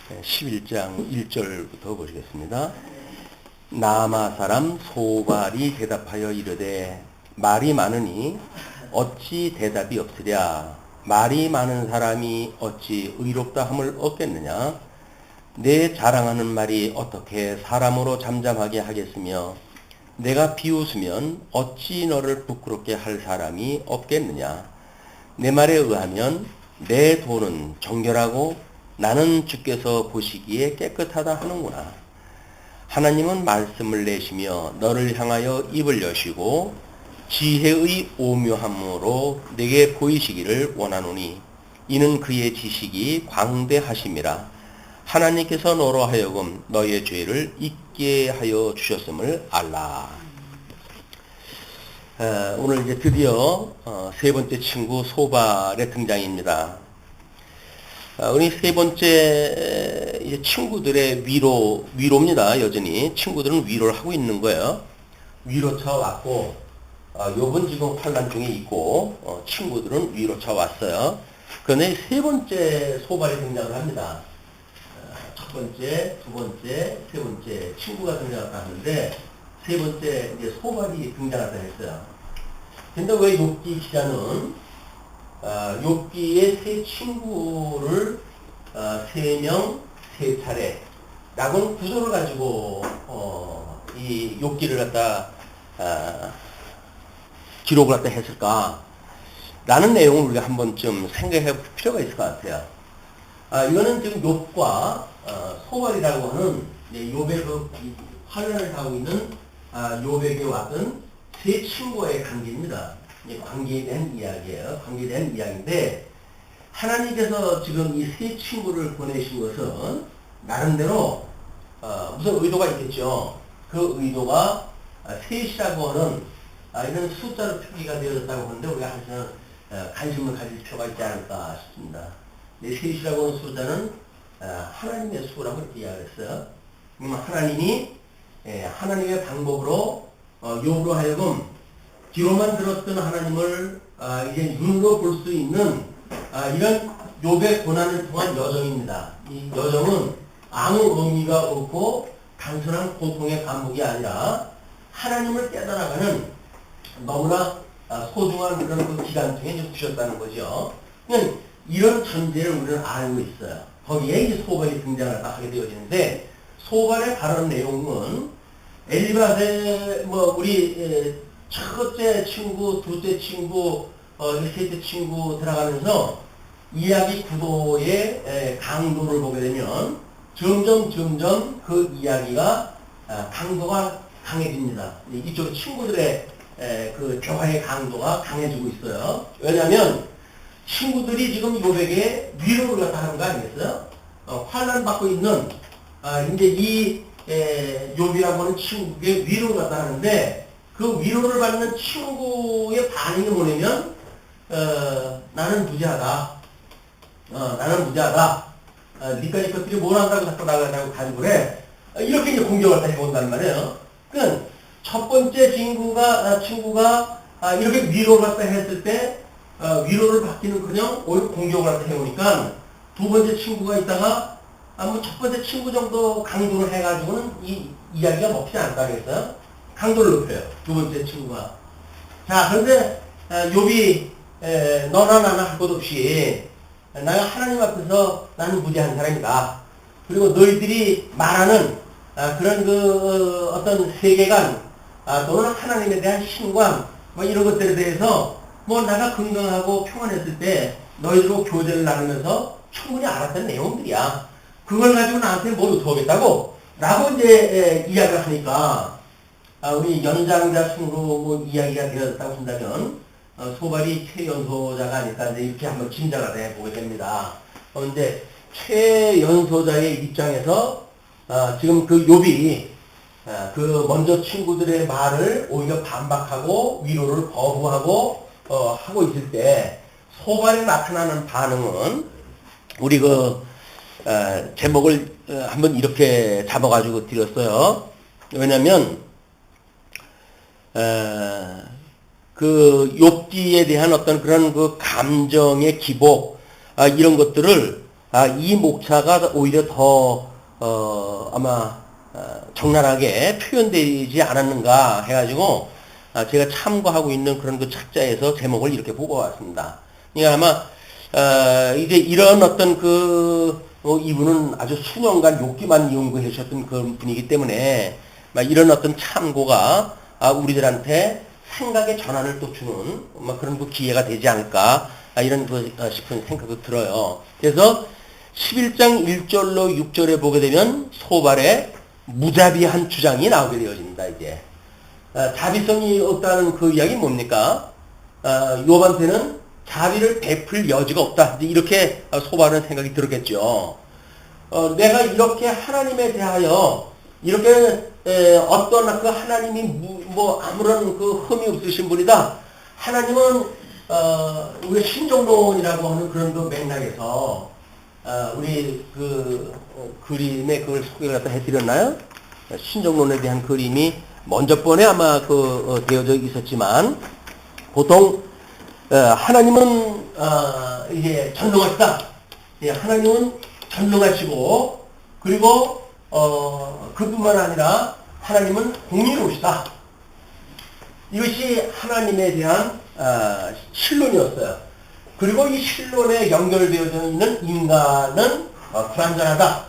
11장 1절부터 보시겠습니다. 나아마 사람 소발이 대답하여 이르되 말이 많으니 어찌 대답이 없으랴. 말이 많은 사람이 어찌 의롭다 함을 얻겠느냐. 내 자랑하는 말이 어떻게 사람으로 잠잠하게 하겠으며 내가 비웃으면 어찌 너를 부끄럽게 할 사람이 없겠느냐. 내 말에 의하면 내 돈은 정결하고 나는 주께서 보시기에 깨끗하다 하는구나. 하나님은 말씀을 내시며 너를 향하여 입을 여시고 지혜의 오묘함으로 내게 보이시기를 원하노니 이는 그의 지식이 광대하심이라. 하나님께서 너로 하여금 너의 죄를 잊게 하여 주셨음을 알라. 오늘 이제 드디어 세 번째 친구 소발의 등장입니다. 우리 세 번째 이제 친구들의 위로입니다. 여전히 친구들은 위로를 하고 있는 거예요. 위로차 왔고 욥은 지금 환난 중에 있고 친구들은 위로차 왔어요. 그런데 세 번째 소발이 등장을 합니다. 첫 번째, 두 번째, 세 번째 친구가 등장을 하는데 세 번째 이제 소발이 등장하다 했어요. 근데 왜 욥기 기자는 욥기의 세 친구를 세 명, 세 차례 라고 구조를 가지고 이 욥기를 갖다 기록을 갖다 했을까? 라는 내용을 우리가 한 번쯤 생각해 볼 필요가 있을 것 같아요. 이거는 지금 욥과 소발이라고 하는 욥의 그 환난을 하고 있는 욥에게 왔던 세 친구의 관계입니다. 관계된 이야기예요. 관계된 이야기인데 하나님께서 지금 이 세 친구를 보내신 것은 나름대로 무슨 의도가 있겠죠. 그 의도가 셋이라고 하는 이런 숫자로 표기가 되어졌다고 하는데 우리가 항상 관심을 가질 필요가 있지 않을까 싶습니다. 셋이라고 하는 숫자는 하나님의 수라고 이렇게 이야기했어요. 하나님이 하나님의 방법으로 욥으로 하여금 귀로만 들었던 하나님을 이제 눈으로 볼 수 있는 이런 욥의 고난을 통한 여정입니다. 이 여정은 아무 의미가 없고 단순한 고통의 반복이 아니라 하나님을 깨달아가는 너무나 소중한 그런 그 기간 중에 주셨다는 거죠. 그러니까 이런 전제를 우리는 알고 있어요. 거기에 이 소발이 등장을 하게 되어지는데 소발의 발언 내용은 엘리바세 우리 첫째 친구, 둘째 친구, 셋째 친구 들어가면서 이야기 구도의 강도를 보게 되면 점점 그 이야기가 강도가 강해집니다. 이쪽 친구들의 그 대화의 강도가 강해지고 있어요. 왜냐하면 친구들이 지금 욥에게 위로를 갖다 하는 거 아니겠어요? 환난 받고 있는 이제 이 욥이라고 하는 친구에게 위로를 갖다 하는데 그 위로를 받는 친구의 반응이 뭐냐면 나는 무죄하다. 나는 무죄하다. 니가 이 것들이 뭘 한다고 자꾸 나가냐고 가지고 그래. 이렇게 이제 공격을 해본단 말이에요. 그러니까 첫 번째 친구가 이렇게 위로를 갖다 했을 때 위로를 받기는커녕 오히려 공격을 갖다 해오니까 두 번째 친구가 있다가 첫 번째 친구 정도 강도를 해가지고는 이 이야기가 먹히지 않다 그랬어요. 강도를 높여요. 두 번째 친구가. 자, 그런데 욥이 너나 나나 할 것 없이 내가 하나님 앞에서 나는 무죄한 사람이다. 그리고 너희들이 말하는 그런 그 어떤 세계관 또는 하나님에 대한 신관 이런 것들에 대해서 내가 건강하고 평안했을 때 너희들과 교제를 나누면서 충분히 알았던 내용들이야. 그걸 가지고 나한테 뭘 어떡하겠다고? 라고 이제 이야기를 하니까 우리 연장자 순으로 이야기가 되었다고 한다면 소발이 최연소자가 아닐까 이렇게 한번 짐작을 해보게 됩니다. 그런데 최연소자의 입장에서 지금 그 욥이 그 먼저 친구들의 말을 오히려 반박하고 위로를 거부하고 하고 있을 때 소발에 나타나는 반응은 우리 그 제목을 한번 이렇게 잡아가지고 드렸어요. 왜냐면 그 욥기에 대한 어떤 그런 그 감정의 기복 이런 것들을 이 목차가 오히려 더 아마 적나라하게 표현되지 않았는가 해가지고 제가 참고하고 있는 그런 그 책자에서 제목을 이렇게 뽑아왔습니다. 그러니까 아마 이제 이런 어떤 이분은 아주 수년간 욕기만 연구하셨던 그런 분이기 때문에 이런 어떤 참고가 우리들한테 생각의 전환을 또 주는 그런 그 기회가 되지 않을까 이런 싶은 생각도 들어요. 그래서 11장 1절로 6절에 보게 되면 소발의 무자비한 주장이 나오게 되어집니다. 이제 자비성이 없다는 그 이야기 뭡니까? 요반테는 자비를 베풀 여지가 없다. 이렇게 소발은 생각이 들었겠죠. 내가 이렇게 하나님에 대하여 이렇게 어떤 그 하나님이 뭐 아무런 그 흠이 없으신 분이다. 하나님은 우리 신종론이라고 하는 그런 그 맥락에서 우리 그 그림에 그걸 소개를 갖다 해드렸나요? 신종론에 대한 그림이 먼저 번에 아마 되어져 있었지만 보통 하나님은 이제 전능하시다. 하나님은 전능하시고 그리고 그뿐만 아니라 하나님은 공의로우시다. 이것이 하나님에 대한 신론이었어요. 그리고 이 신론에 연결되어져 있는 인간은 불완전하다.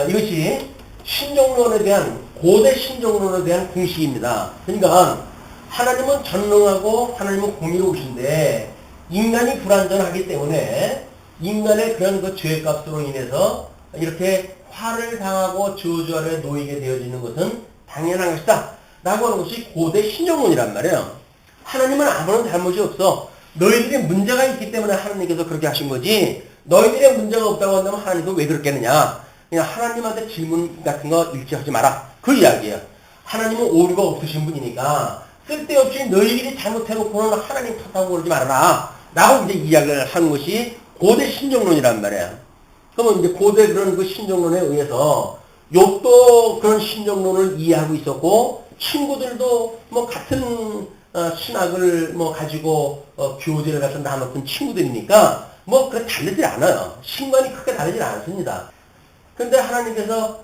이것이 신종론에 대한 고대 신종론에 대한 공식입니다. 그러니까 하나님은 전능하고 하나님은 공의로우신데 인간이 불완전하기 때문에 인간의 그런 그 죄값으로 인해서 이렇게 화를 당하고 저주 아래 놓이게 되어지는 것은 당연한 것이다. 라고 하는 것이 고대 신종론이란 말이에요. 하나님은 아무런 잘못이 없어. 너희들의 문제가 있기 때문에 하나님께서 그렇게 하신 거지. 너희들의 문제가 없다고 한다면 하나님은 왜 그렇겠느냐. 그냥 하나님한테 질문 같은 거 일치하지 마라. 그 이야기예요. 하나님은 오류가 없으신 분이니까 쓸데없이 너희들이 잘못해놓고는 하나님 탓하고 그러지 말아라. 라고 이제 이야기를 하는 것이 고대 신종론이란 말이에요. 그러면 이제 고대 그런 그 신종론에 의해서 욥도 그런 신종론을 이해하고 있었고 친구들도 뭐 같은 신학을 뭐 가지고 교제를 갖다 나눴던 친구들이니까 뭐 그렇게 다르지 않아요. 신관이 크게 다르지 않습니다. 그런데 하나님께서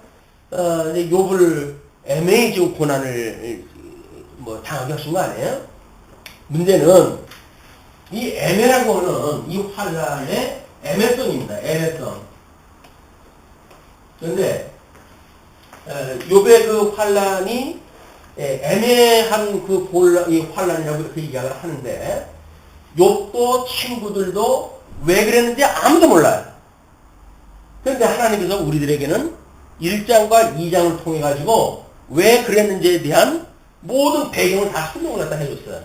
이제 욥을 애매히 지금 고난을 뭐 당하게 하신 거 아니에요? 문제는 이 애매라고 하는 이 환란의 애매성입니다. 애매성. 그런데 욥의 그 환란이 애매한 이 환란이라고 이렇게 이야기를 하는데 욥도 친구들도 왜 그랬는지 아무도 몰라요. 그런데 하나님께서 우리들에게는 1장과 2장을 통해 가지고 왜 그랬는지에 대한 모든 배경을 다 설명을 갖다 해줬어요.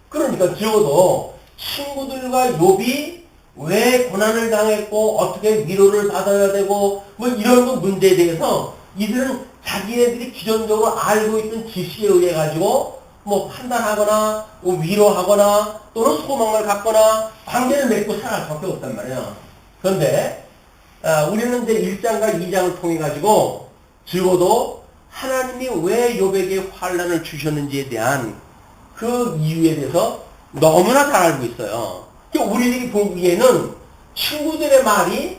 그러니까 적어도 친구들과 욥이 왜 고난을 당했고 어떻게 위로를 받아야 되고 뭐 이런 문제에 대해서 이들은 자기네들이 기존적으로 알고 있던 지식에 의해 가지고 뭐 판단하거나 뭐 위로하거나 또는 소망을 갖거나 관계를 맺고 살아갈 수밖에 없단 말이에요. 그런데 우리는 이제 1장과 2장을 통해 가지고 적어도 하나님이 왜 욥에게 환난을 주셨는지에 대한 그 이유에 대해서 너무나 잘 알고 있어요. 우리들이 보기에는 친구들의 말이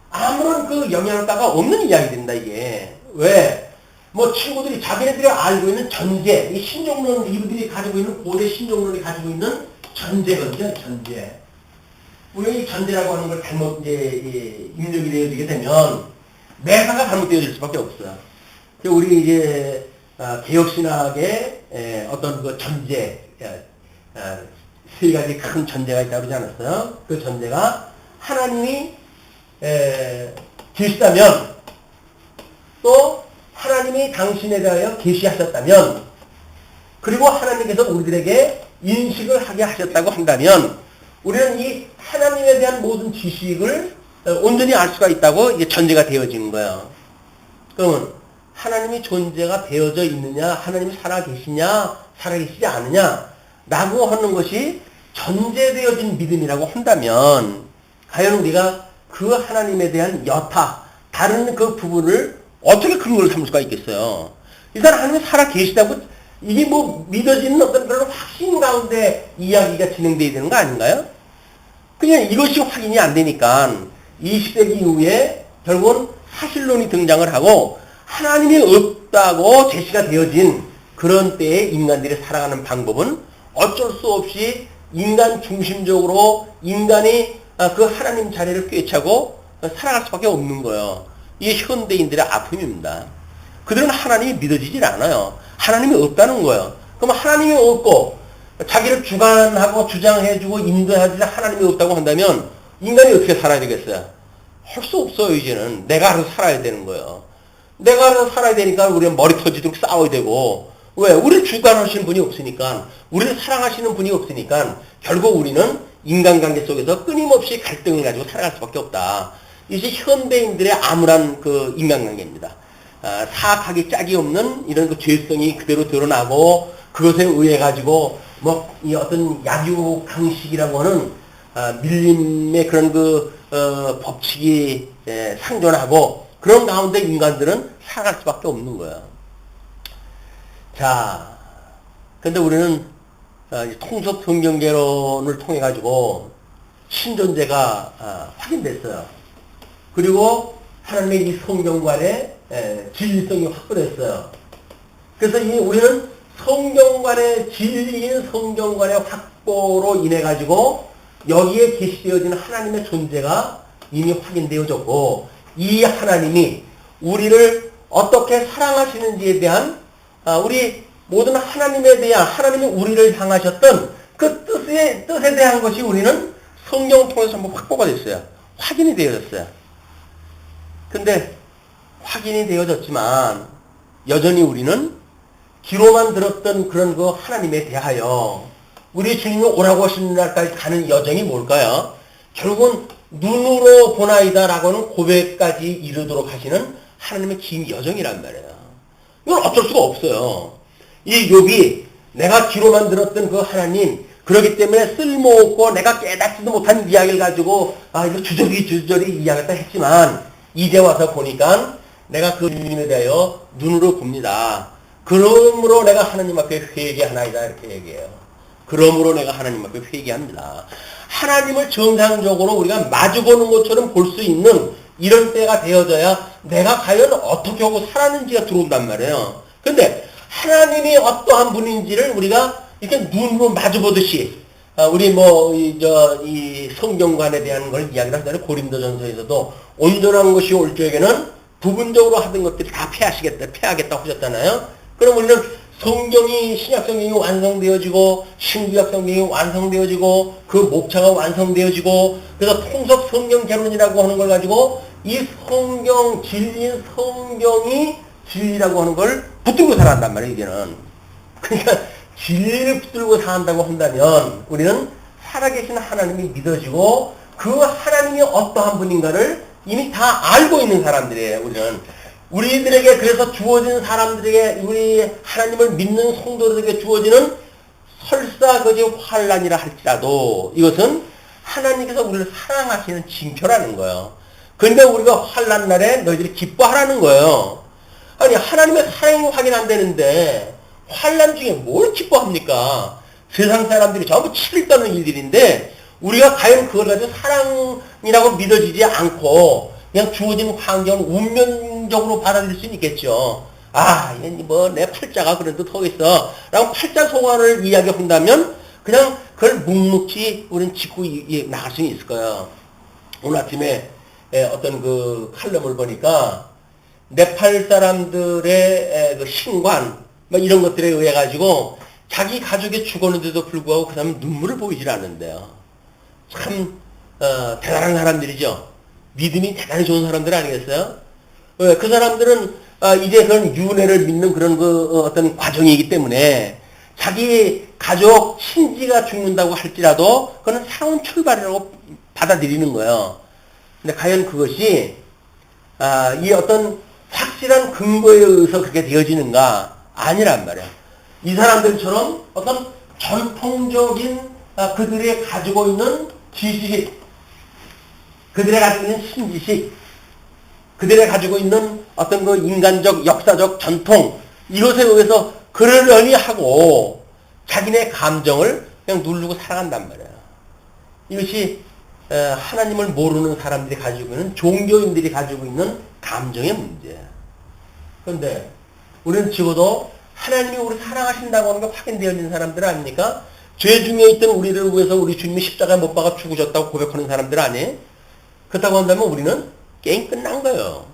아무런 그 영향가가 없는 이야기입니다, 이게. 왜? 뭐 친구들이 자기네들이 알고 있는 전제, 이 신종론, 이분들이 가지고 있는 고대 신종론이 가지고 있는 전제거든요, 전제. 우리가 이 전제라고 하는 걸 잘못 이제 입력이 되어지게 되면 매사가 잘못되어질 수밖에 없어요. 우리 이제 개혁신학의 어떤 그 전제, 세 가지 큰 전제가 있다고 그러지 않았어요? 그 전제가 하나님이 계시다면 또 하나님이 당신에 대하여 계시하셨다면 그리고 하나님께서 우리들에게 인식을 하게 하셨다고 한다면 우리는 이 하나님에 대한 모든 지식을 온전히 알 수가 있다고 이게 전제가 되어지는 거예요. 그러면 하나님이 존재가 되어져 있느냐, 하나님이 살아계시냐, 살아계시지 않느냐 라고 하는 것이 전제되어진 믿음이라고 한다면 과연 우리가 그 하나님에 대한 여타, 다른 그 부분을 어떻게 근거로 삼을 수가 있겠어요? 일단 하나님이 살아계시다고 이게 뭐 믿어지는 어떤 그런 확신 가운데 이야기가 진행되어야 되는 거 아닌가요? 그냥 이것이 확인이 안 되니까 20세기 이후에 결국은 사실론이 등장을 하고 하나님이 없다고 제시가 되어진 그런 때에 인간들이 살아가는 방법은 어쩔 수 없이 인간 중심적으로 인간이 그 하나님 자리를 꿰차고 살아갈 수밖에 없는 거예요. 이게 현대인들의 아픔입니다. 그들은 하나님이 믿어지질 않아요. 하나님이 없다는 거예요. 그럼 하나님이 없고 자기를 주관하고 주장해주고 인도해주는 하나님이 없다고 한다면 인간이 어떻게 살아야 되겠어요? 할 수 없어요. 이제는 내가 알아서 살아야 되는 거예요. 내가 알아서 살아야 되니까 우리는 머리 터지도록 싸워야 되고, 왜? 우리를 주관하시는 분이 없으니까, 우리를 사랑하시는 분이 없으니까 결국 우리는 인간관계 속에서 끊임없이 갈등을 가지고 살아갈 수밖에 없다. 이것이 현대인들의 암울한 그 인간관계입니다. 사악하기 짝이 없는 이런 그 죄성이 그대로 드러나고 그것에 의해 가지고 뭐 이 어떤 약유 강식이라고 하는 밀림의 그런 법칙이 상존하고 그런 가운데 인간들은 살아갈 수밖에 없는 거예요. 자, 근데 우리는 통속 성경개론을 통해 가지고 신존재가 확인됐어요. 그리고 하나님의 이 성경관의 진리성이 확보됐어요. 그래서 우리는 성경관의 진리인 성경관의 확보로 인해 가지고 여기에 계시되어진 하나님의 존재가 이미 확인되어졌고, 이 하나님이 우리를 어떻게 사랑하시는지에 대한 우리 모든 하나님에 대한 하나님이 우리를 향하셨던 그 뜻에 대한 것이 우리는 성경을 통해서 한번 확보가 됐어요. 확인이 되어졌어요. 근데 확인이 되어졌지만 여전히 우리는 귀로만 들었던 그런 그 하나님에 대하여 우리 주님이 오라고 하시는 날까지 가는 여정이 뭘까요? 결국은 눈으로 보나이다라고 하는 고백까지 이르도록 하시는 하나님의 긴 여정이란 말이에요. 이건 어쩔 수가 없어요. 이 욥이 내가 귀로만 들었던 그 하나님, 그렇기 때문에 쓸모없고 내가 깨닫지도 못한 이야기를 가지고 이거 주저리 이야기했다 했지만 이제 와서 보니까 내가 그 주님에 대하여 눈으로 봅니다. 그러므로 내가 하나님 앞에 회개하나이다 이렇게 얘기해요. 그러므로 내가 하나님 앞에 회개합니다. 하나님을 정상적으로 우리가 마주보는 것처럼 볼 수 있는 이런 때가 되어져야 내가 과연 어떻게 하고 살았는지가 들어온단 말이에요. 근데 하나님이 어떠한 분인지를 우리가 이렇게 눈으로 마주보듯이 우리 이 성경관에 대한 걸 이야기를 하잖아요. 고린도전서에서도 온전한 것이 올 적에는 부분적으로 하던 것들이 다 패하겠다고 하셨잖아요. 그럼 우리는 성경이 신약 성경이 완성되어지고 신구약 성경이 완성되어지고 그 목차가 완성되어지고 그래서 통속 성경 개론이라고 하는 걸 가지고 이 성경 진리인 성경이 진리라고 하는 걸 붙들고 살아간단 말이에요. 이제는 그러니까 진리를 붙들고 산다고 한다면 우리는 살아계신 하나님이 믿어지고 그 하나님이 어떠한 분인가를 이미 다 알고 있는 사람들이에요. 우리들에게 그래서 주어진 사람들에게 우리 하나님을 믿는 성도들에게 주어지는 설사 그지 환난이라 할지라도 이것은 하나님께서 우리를 사랑하시는 징표라는 거예요. 그러니까 우리가 환난 날에 너희들이 기뻐하라는 거예요. 아니 하나님의 사랑이 확인 안 되는데 환난 중에 뭘 기뻐합니까? 세상 사람들이 전부 치를 떠는 일들인데 우리가 과연 그걸 가지고 사랑이라고 믿어지지 않고 그냥 주어진 환경을 운명적으로 받아들일 수는 있겠죠. 내 팔자가 그런 듯 하겠어. 라고 팔자 소관을 이야기한다면 그냥 그걸 묵묵히 우리는 짚고 나갈 수는 있을 거예요. 오늘 아침에 어떤 그 칼럼을 보니까 네팔 사람들의 그 신관 이런 것들에 의해 가지고 자기 가족이 죽었는데도 불구하고 그 사람은 눈물을 보이질 않는데요. 참 대단한 사람들이죠. 믿음이 대단히 좋은 사람들 아니겠어요? 그 사람들은 이제 그런 윤회를 믿는 그런 어떤 과정이기 때문에 자기 가족 친지가 죽는다고 할지라도 그건 새로운 출발이라고 받아들이는 거예요. 근데 과연 그것이 이 어떤 확실한 근거에 의해서 그렇게 되어지는가? 아니란 말이야. 이 사람들처럼 어떤 전통적인 그들이 가지고 있는 지식, 그들이 가지고 있는 신지식, 그들이 가지고 있는 어떤 그 인간적, 역사적 전통, 이것에 의해서 그러려니 하고 자기네 감정을 그냥 누르고 살아간단 말이에요. 이것이 하나님을 모르는 사람들이 가지고 있는 종교인들이 가지고 있는 감정의 문제야. 그런데 우리는 적어도 하나님이 우리를 사랑하신다고 하는 게 확인되어 있는 사람들 아닙니까? 죄 중에 있던 우리를 위해서 우리 주님이 십자가에 못 박아 죽으셨다고 고백하는 사람들 아니에요? 그렇다고 한다면 우리는 게임 끝난 거예요.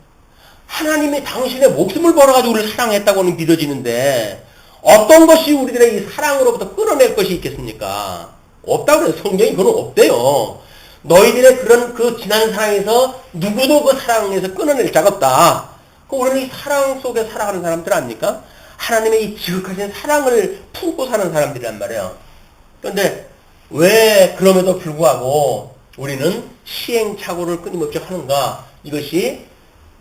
하나님이 당신의 목숨을 걸어가지고 우리를 사랑했다고는 믿어지는데 어떤 것이 우리들의 이 사랑으로부터 끊어낼 것이 있겠습니까? 없다고 그래요. 성경이 그건 없대요. 너희들의 그런 그 지난 사랑에서 누구도 그 사랑에서 끊어낼 자가 없다. 우리는 이 사랑 속에 살아가는 사람들 아닙니까? 하나님의 이 지극하신 사랑을 품고 사는 사람들이란 말이에요. 그런데 왜 그럼에도 불구하고 우리는 시행착오를 끊임없이 하는가? 이것이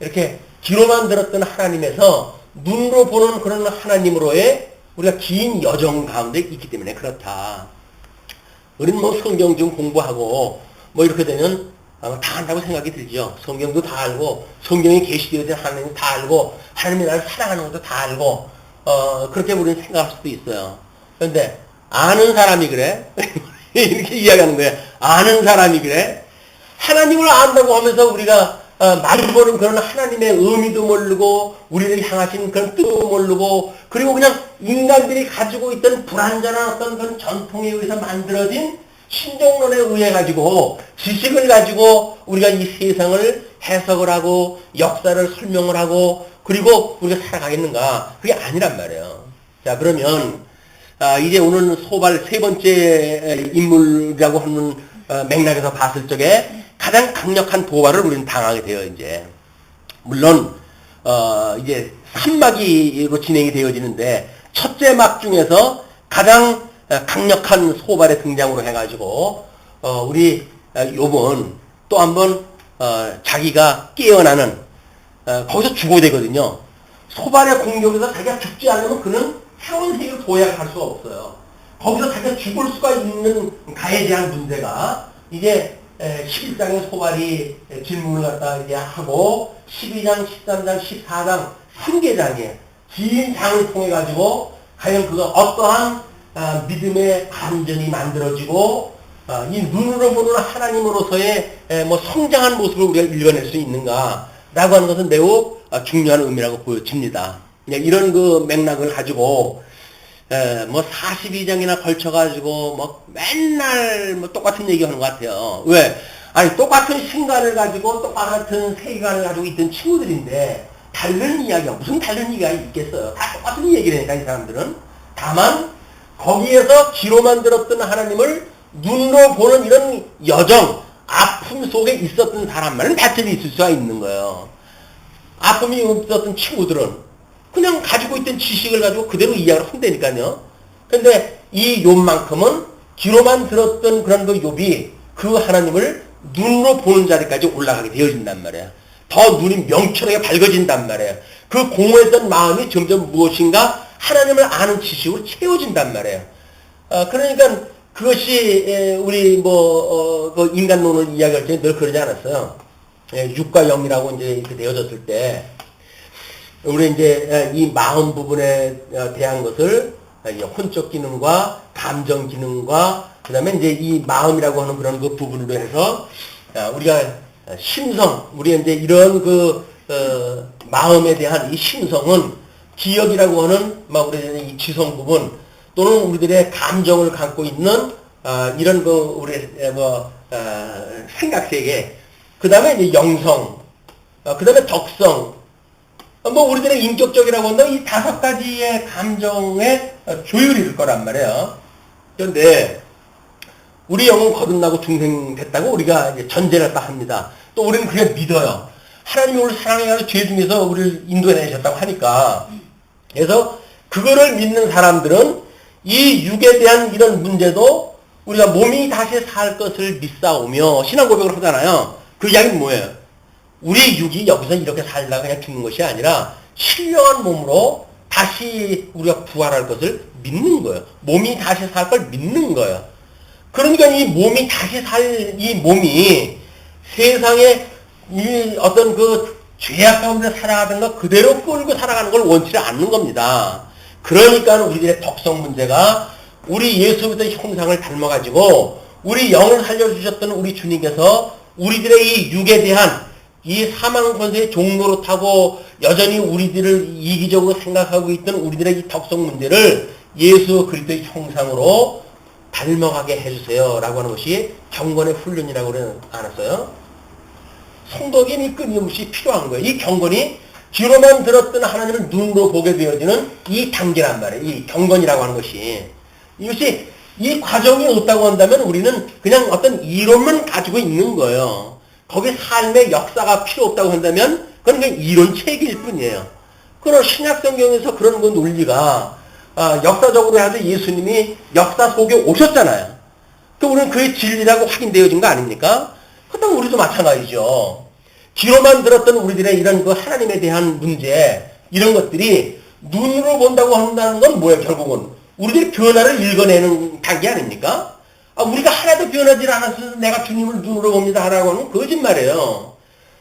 이렇게 귀로만 들었던 하나님에서 눈으로 보는 그런 하나님으로의 우리가 긴 여정 가운데 있기 때문에 그렇다. 우리는 뭐 성경 좀 공부하고 뭐 이렇게 되면 아마 다 안다고 생각이 들죠. 성경도 다 알고 성경에 계시되어 된 하나님 다 알고 하나님이 나를 사랑하는 것도 다 알고 그렇게 우리는 생각할 수도 있어요. 그런데 아는 사람이 그래? 이렇게 이야기하는 거예요. 아는 사람이 그래? 하나님을 안다고 하면서 우리가 말을 모르는 그런 하나님의 의미도 모르고 우리를 향하신 그런 뜻도 모르고 그리고 그냥 인간들이 가지고 있던 불완전한 어떤 그런 전통에 의해서 만들어진 신종론에 의해 가지고 지식을 가지고 우리가 이 세상을 해석을 하고 역사를 설명을 하고 그리고 우리가 살아가겠는가? 그게 아니란 말이에요. 자, 그러면 이제 오늘 소발 세 번째 인물이라고 하는 맥락에서 봤을 적에 가장 강력한 도발을 우리는 당하게 돼요, 이제. 물론, 이제 3막이로 진행이 되어지는데, 첫째 막 중에서 가장 강력한 소발의 등장으로 해가지고, 우리 욥은 또 한번, 자기가 깨어나는, 거기서 죽어야 되거든요. 소발의 공격에서 자기가 죽지 않으면 그는 새로운 세계를 도약할 수가 없어요. 거기서 자기가 죽을 수가 있는 가에 대한 문제가, 이제 11장의 소발이 질문을 갖다 이제 하고 12장, 13장, 14장 3개장에 긴 장을 통해 가지고 과연 그가 어떠한 믿음의 감전이 만들어지고 이 눈으로 보는 하나님으로서의 뭐 성장한 모습을 우리가 읽어낼 수 있는가라고 하는 것은 매우 중요한 의미라고 보여집니다. 이런 그 맥락을 가지고 뭐 42장이나 걸쳐가지고 뭐 맨날 뭐 똑같은 얘기하는 것 같아요. 왜? 아니 똑같은 신간을 가지고 똑같은 세계관을 가지고 있던 친구들인데 다른 이야기가 무슨 다른 이야기가 있겠어요? 다 똑같은 얘기라니까 이 사람들은. 다만 거기에서 귀로만 들었던 하나님을 눈으로 보는 이런 여정, 아픔 속에 있었던 사람만은 다툼이 있을 수가 있는 거예요. 아픔이 없었던 친구들은 그냥 가지고 있던 지식을 가지고 그대로 이야기를 한다니까요. 근데 이 욥만큼은 귀로만 들었던 그런 그 욥이 그 하나님을 눈으로 보는 자리까지 올라가게 되어진단 말이에요. 더 눈이 명철하게 밝아진단 말이에요. 그 공허했던 마음이 점점 무엇인가 하나님을 아는 지식으로 채워진단 말이에요. 그러니까 그것이 우리 그 인간론을 이야기할 때 늘 그러지 않았어요. 육과 영이라고 이제 이렇게 되어졌을 때 우리 이제 이 마음 부분에 대한 것을 혼적 기능과 감정 기능과 그 다음에 이제 이 마음이라고 하는 그런 그 부분으로 해서 우리가 심성, 우리 이제 이런 그 마음에 대한 이 심성은 기억이라고 하는 우리 이 지성 부분 또는 우리들의 감정을 갖고 있는 이런 그 우리 생각 세계, 그 다음에 이제 영성, 그 다음에 덕성. 우리들의 인격적이라고 한다면 이 5가지의 감정의 조율일 거란 말이에요. 그런데, 우리 영은 거듭나고 중생됐다고 우리가 이제 전제를 딱 합니다. 또 우리는 그게 믿어요. 하나님이 우리를 사랑해가지고 죄 중에서 우리를 인도해내셨다고 하니까. 그래서, 그거를 믿는 사람들은 이 육에 대한 이런 문제도 우리가 몸이 다시 살 것을 믿사오며 신앙 고백을 하잖아요. 그 이야기는 뭐예요? 우리 육이 여기서 이렇게 살다가 그냥 죽는 것이 아니라 신령한 몸으로 다시 우리가 부활할 것을 믿는 거예요. 몸이 다시 살 걸 믿는 거예요. 그러니까 이 몸이 다시 살 이 몸이 세상에 이 어떤 그 죄악 가운데 살아가던 거 그대로 끌고 살아가는 걸 원치 않는 겁니다. 그러니까 우리들의 덕성 문제가 우리 예수부터 형상을 닮아가지고 우리 영을 살려주셨던 우리 주님께서 우리들의 이 육에 대한 이 사망 권세의 종로로 타고 여전히 우리들을 이기적으로 생각하고 있던 우리들의 이 덕성 문제를 예수 그리스도의 형상으로 닮아가게 해주세요 라고 하는 것이 경건의 훈련이라고 그러지 않았어요? 성도에게 끊임없이 필요한 거예요. 이 경건이 귀로만 들었던 하나님을 눈으로 보게 되어지는 이 단계란 말이에요. 이 경건이라고 하는 것이. 이것이 이 과정이 없다고 한다면 우리는 그냥 어떤 이론만 가지고 있는 거예요. 거기에 삶의 역사가 필요 없다고 한다면 그건 그냥 이론 체계일 뿐이에요. 그러나 신약 성경에서 그런 그 논리가 역사적으로 해도 예수님이 역사 속에 오셨잖아요. 그 우리는 그의 진리라고 확인되어진 거 아닙니까? 그렇다면 우리도 마찬가지죠. 귀로만 들었던 우리들의 이런 그 하나님에 대한 문제, 이런 것들이 눈으로 본다고 한다는 건 뭐예요, 결국은? 우리들의 변화를 읽어내는 단계 아닙니까? 우리가 하나도 변하지 않아서 내가 주님을 눈으로 봅니다 하라고 하는 거짓말이에요.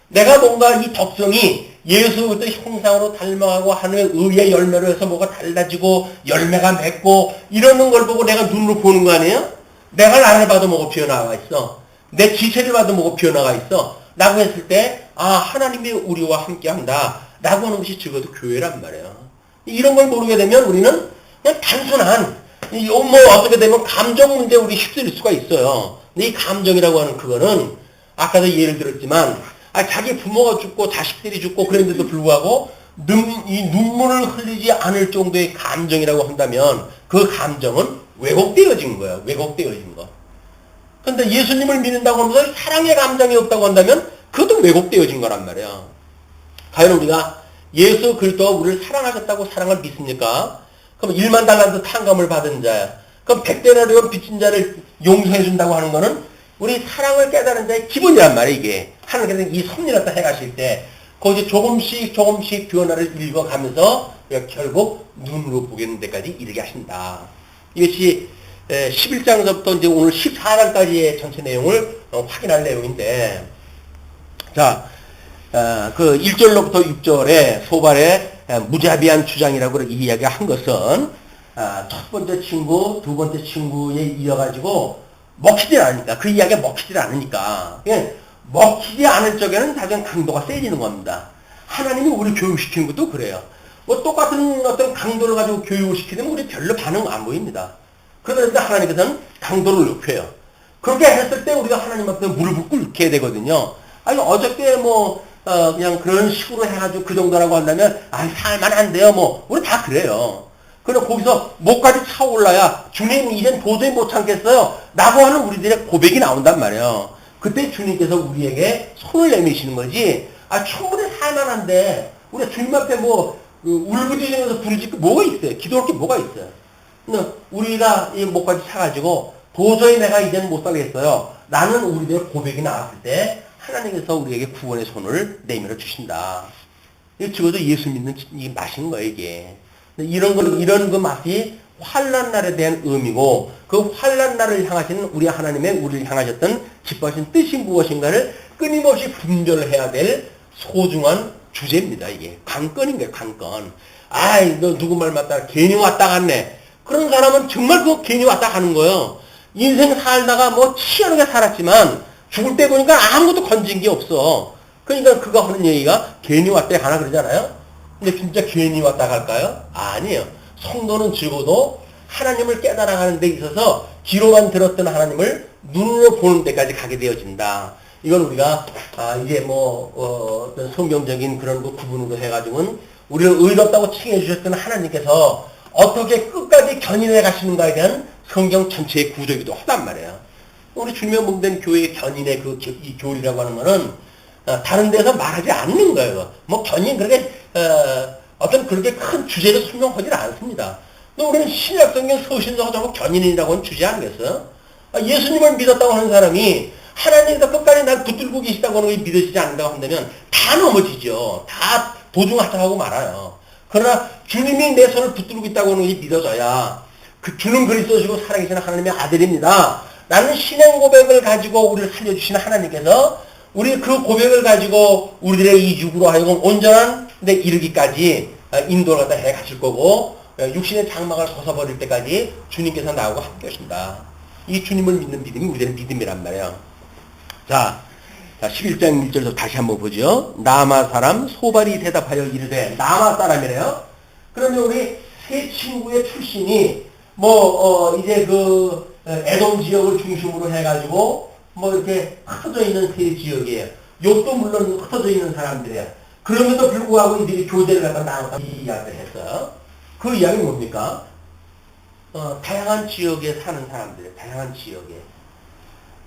내가 뭔가 이 덕성이 예수 그리스도 형상으로 닮아가고 하나님의 의의 열매로 해서 뭐가 달라지고 열매가 맺고 이러는 걸 보고 내가 눈으로 보는 거 아니에요? 내가 나를 봐도 뭐가 변화가 있어. 내 지체를 봐도 뭐가 변화가 있어. 라고 했을 때 하나님이 우리와 함께한다 라고 하는 것이 적어도 교회란 말이에요. 이런 걸 모르게 되면 우리는 그냥 단순한 어떻게 되면 감정 문제에 우리 휩쓸릴 수가 있어요. 근데 이 감정이라고 하는 그거는 아까도 예를 들었지만 자기 부모가 죽고 자식들이 죽고 그랬는데도 불구하고 이 눈물을 흘리지 않을 정도의 감정이라고 한다면 그 감정은 왜곡되어진 거예요. 왜곡되어진 거. 그런데 예수님을 믿는다고 하면서 사랑의 감정이 없다고 한다면 그것도 왜곡되어진 거란 말이야. 과연 우리가 예수 그리스도가 우리를 사랑하셨다고 사랑을 믿습니까? 그럼 1만 달란트 탕감을 받은 자야. 그럼 100데나리온 빚진 자를 용서해 준다고 하는 거는 우리 사랑을 깨달은 자의 기본이란 말이야, 이게. 하나님께서 이 섭리를 해 가실 때 거기서 조금씩 변화를 읽어가면서 결국 눈으로 보겠는 데까지 이르게 하신다. 이것이 11장서부터 이제 오늘 14장까지의 전체 내용을 확인할 내용인데, 자, 그 1절로부터 6절에 소발의 무자비한 주장이라고 이야기한 것은 첫 번째 친구, 두 번째 친구에 이어가지고 먹히질 않으니까, 그 이야기가 먹히질 않으니까, 먹히지 않을 적에는 사실 강도가 세지는 겁니다. 하나님이 우리 교육시키는 것도 그래요. 뭐 똑같은 어떤 강도를 가지고 교육을 시키면 우리 별로 반응 안 보입니다. 그러다 하나님께서는 강도를 높여요. 그렇게 했을 때 우리가 하나님 앞에 무릎을 꿇게 되거든요. 어저께 그냥 그런 식으로 해가지고 그 정도라고 한다면, 살만 안 돼요. 우리 다 그래요. 그럼 거기서 목까지 차올라야 주님 이젠 도저히 못 참겠어요 라고 하는 우리들의 고백이 나온단 말이에요. 그때 주님께서 우리에게 손을 내미시는 거지, 충분히 살만한데 우리가 주님 앞에 울부짖으면서 부르짖고 뭐가 있어요? 기도할 게 뭐가 있어요? 근데 우리가 이 목까지 차가지고 도저히 내가 이제는 못 살겠어요 라는 우리들의 고백이 나왔을 때 하나님께서 우리에게 구원의 손을 내밀어 주신다. 이거 적어도 예수 믿는 이 맛인 거예요, 이게. 이런 그 맛이 환난 날에 대한 의미고, 그 환난 날을 향하시는 우리 하나님의 우리를 향하셨던 기뻐하신 뜻이 무엇인가를 끊임없이 분별해야 될 소중한 주제입니다, 이게. 관건인 거예요, 관건. 너 누구 말 맞다, 괜히 왔다 갔네. 그런 사람은 정말 그거 괜히 왔다 가는 거예요. 인생 살다가 치열하게 살았지만 죽을 때 보니까 아무것도 건진 게 없어. 그러니까 그거 하는 얘기가 괜히 왔다 가나 그러잖아요. 근데 진짜 괜히 왔다 갈까요? 아니에요. 성도는 적어도 하나님을 깨달아가는 데 있어서 귀로만 들었던 하나님을 눈으로 보는 데까지 가게 되어진다. 이건 우리가 이제 어떤 성경적인 그런 거 구분으로 해가지고는 우리를 의롭다고 칭해 주셨던 하나님께서 어떻게 끝까지 견인해 가시는가에 대한 성경 전체의 구조이기도 하단 말이에요. 우리 주님의 몸된 교회의 견인의 이 교리라고 하는 거는 다른 데서 말하지 않는 거예요. 견인 그렇게 어떤 그렇게 큰 주제를 설명하지 않습니다. 우리는 신약 성경 서신서가 전부 견인이라고 하는 주제 아니겠어요? 예수님을 믿었다고 하는 사람이 하나님께서 끝까지 날 붙들고 계시다고 하는 걸 믿으시지 않는다고 한다면 다 넘어지죠. 다 도중하차하고 말아요. 그러나 주님이 내 손을 붙들고 있다고 하는 것이 믿어져야 주는 그리스도시고 살아계시는 하나님의 아들입니다 라는 신앙 고백을 가지고 우리를 살려주시는 하나님께서 우리 그 고백을 가지고 우리들의 이 육으로 하여금 온전한 데 이르기까지 인도를 갖다 해 가실 거고, 육신의 장막을 벗어버릴 때까지 주님께서 나하고 함께 하신다. 이 주님을 믿는 믿음이 우리는 믿음이란 말이에요. 자, 11장 1절에서 다시 한번 보죠. 나마 사람 소발이 대답하여 이르되, 나마 사람이래요. 그러면 우리 세 친구의 출신이 이제 에돔 지역을 중심으로 해가지고 이렇게 흩어져 있는 세 지역이에요. 욥도 물론 흩어져 있는 사람들이에요. 그럼에도 불구하고 이들이 교제를 갖다 나눠서 이야기를 했어요. 그 이야기는 뭡니까? 다양한 지역에 사는 사람들이에요. 다양한 지역에.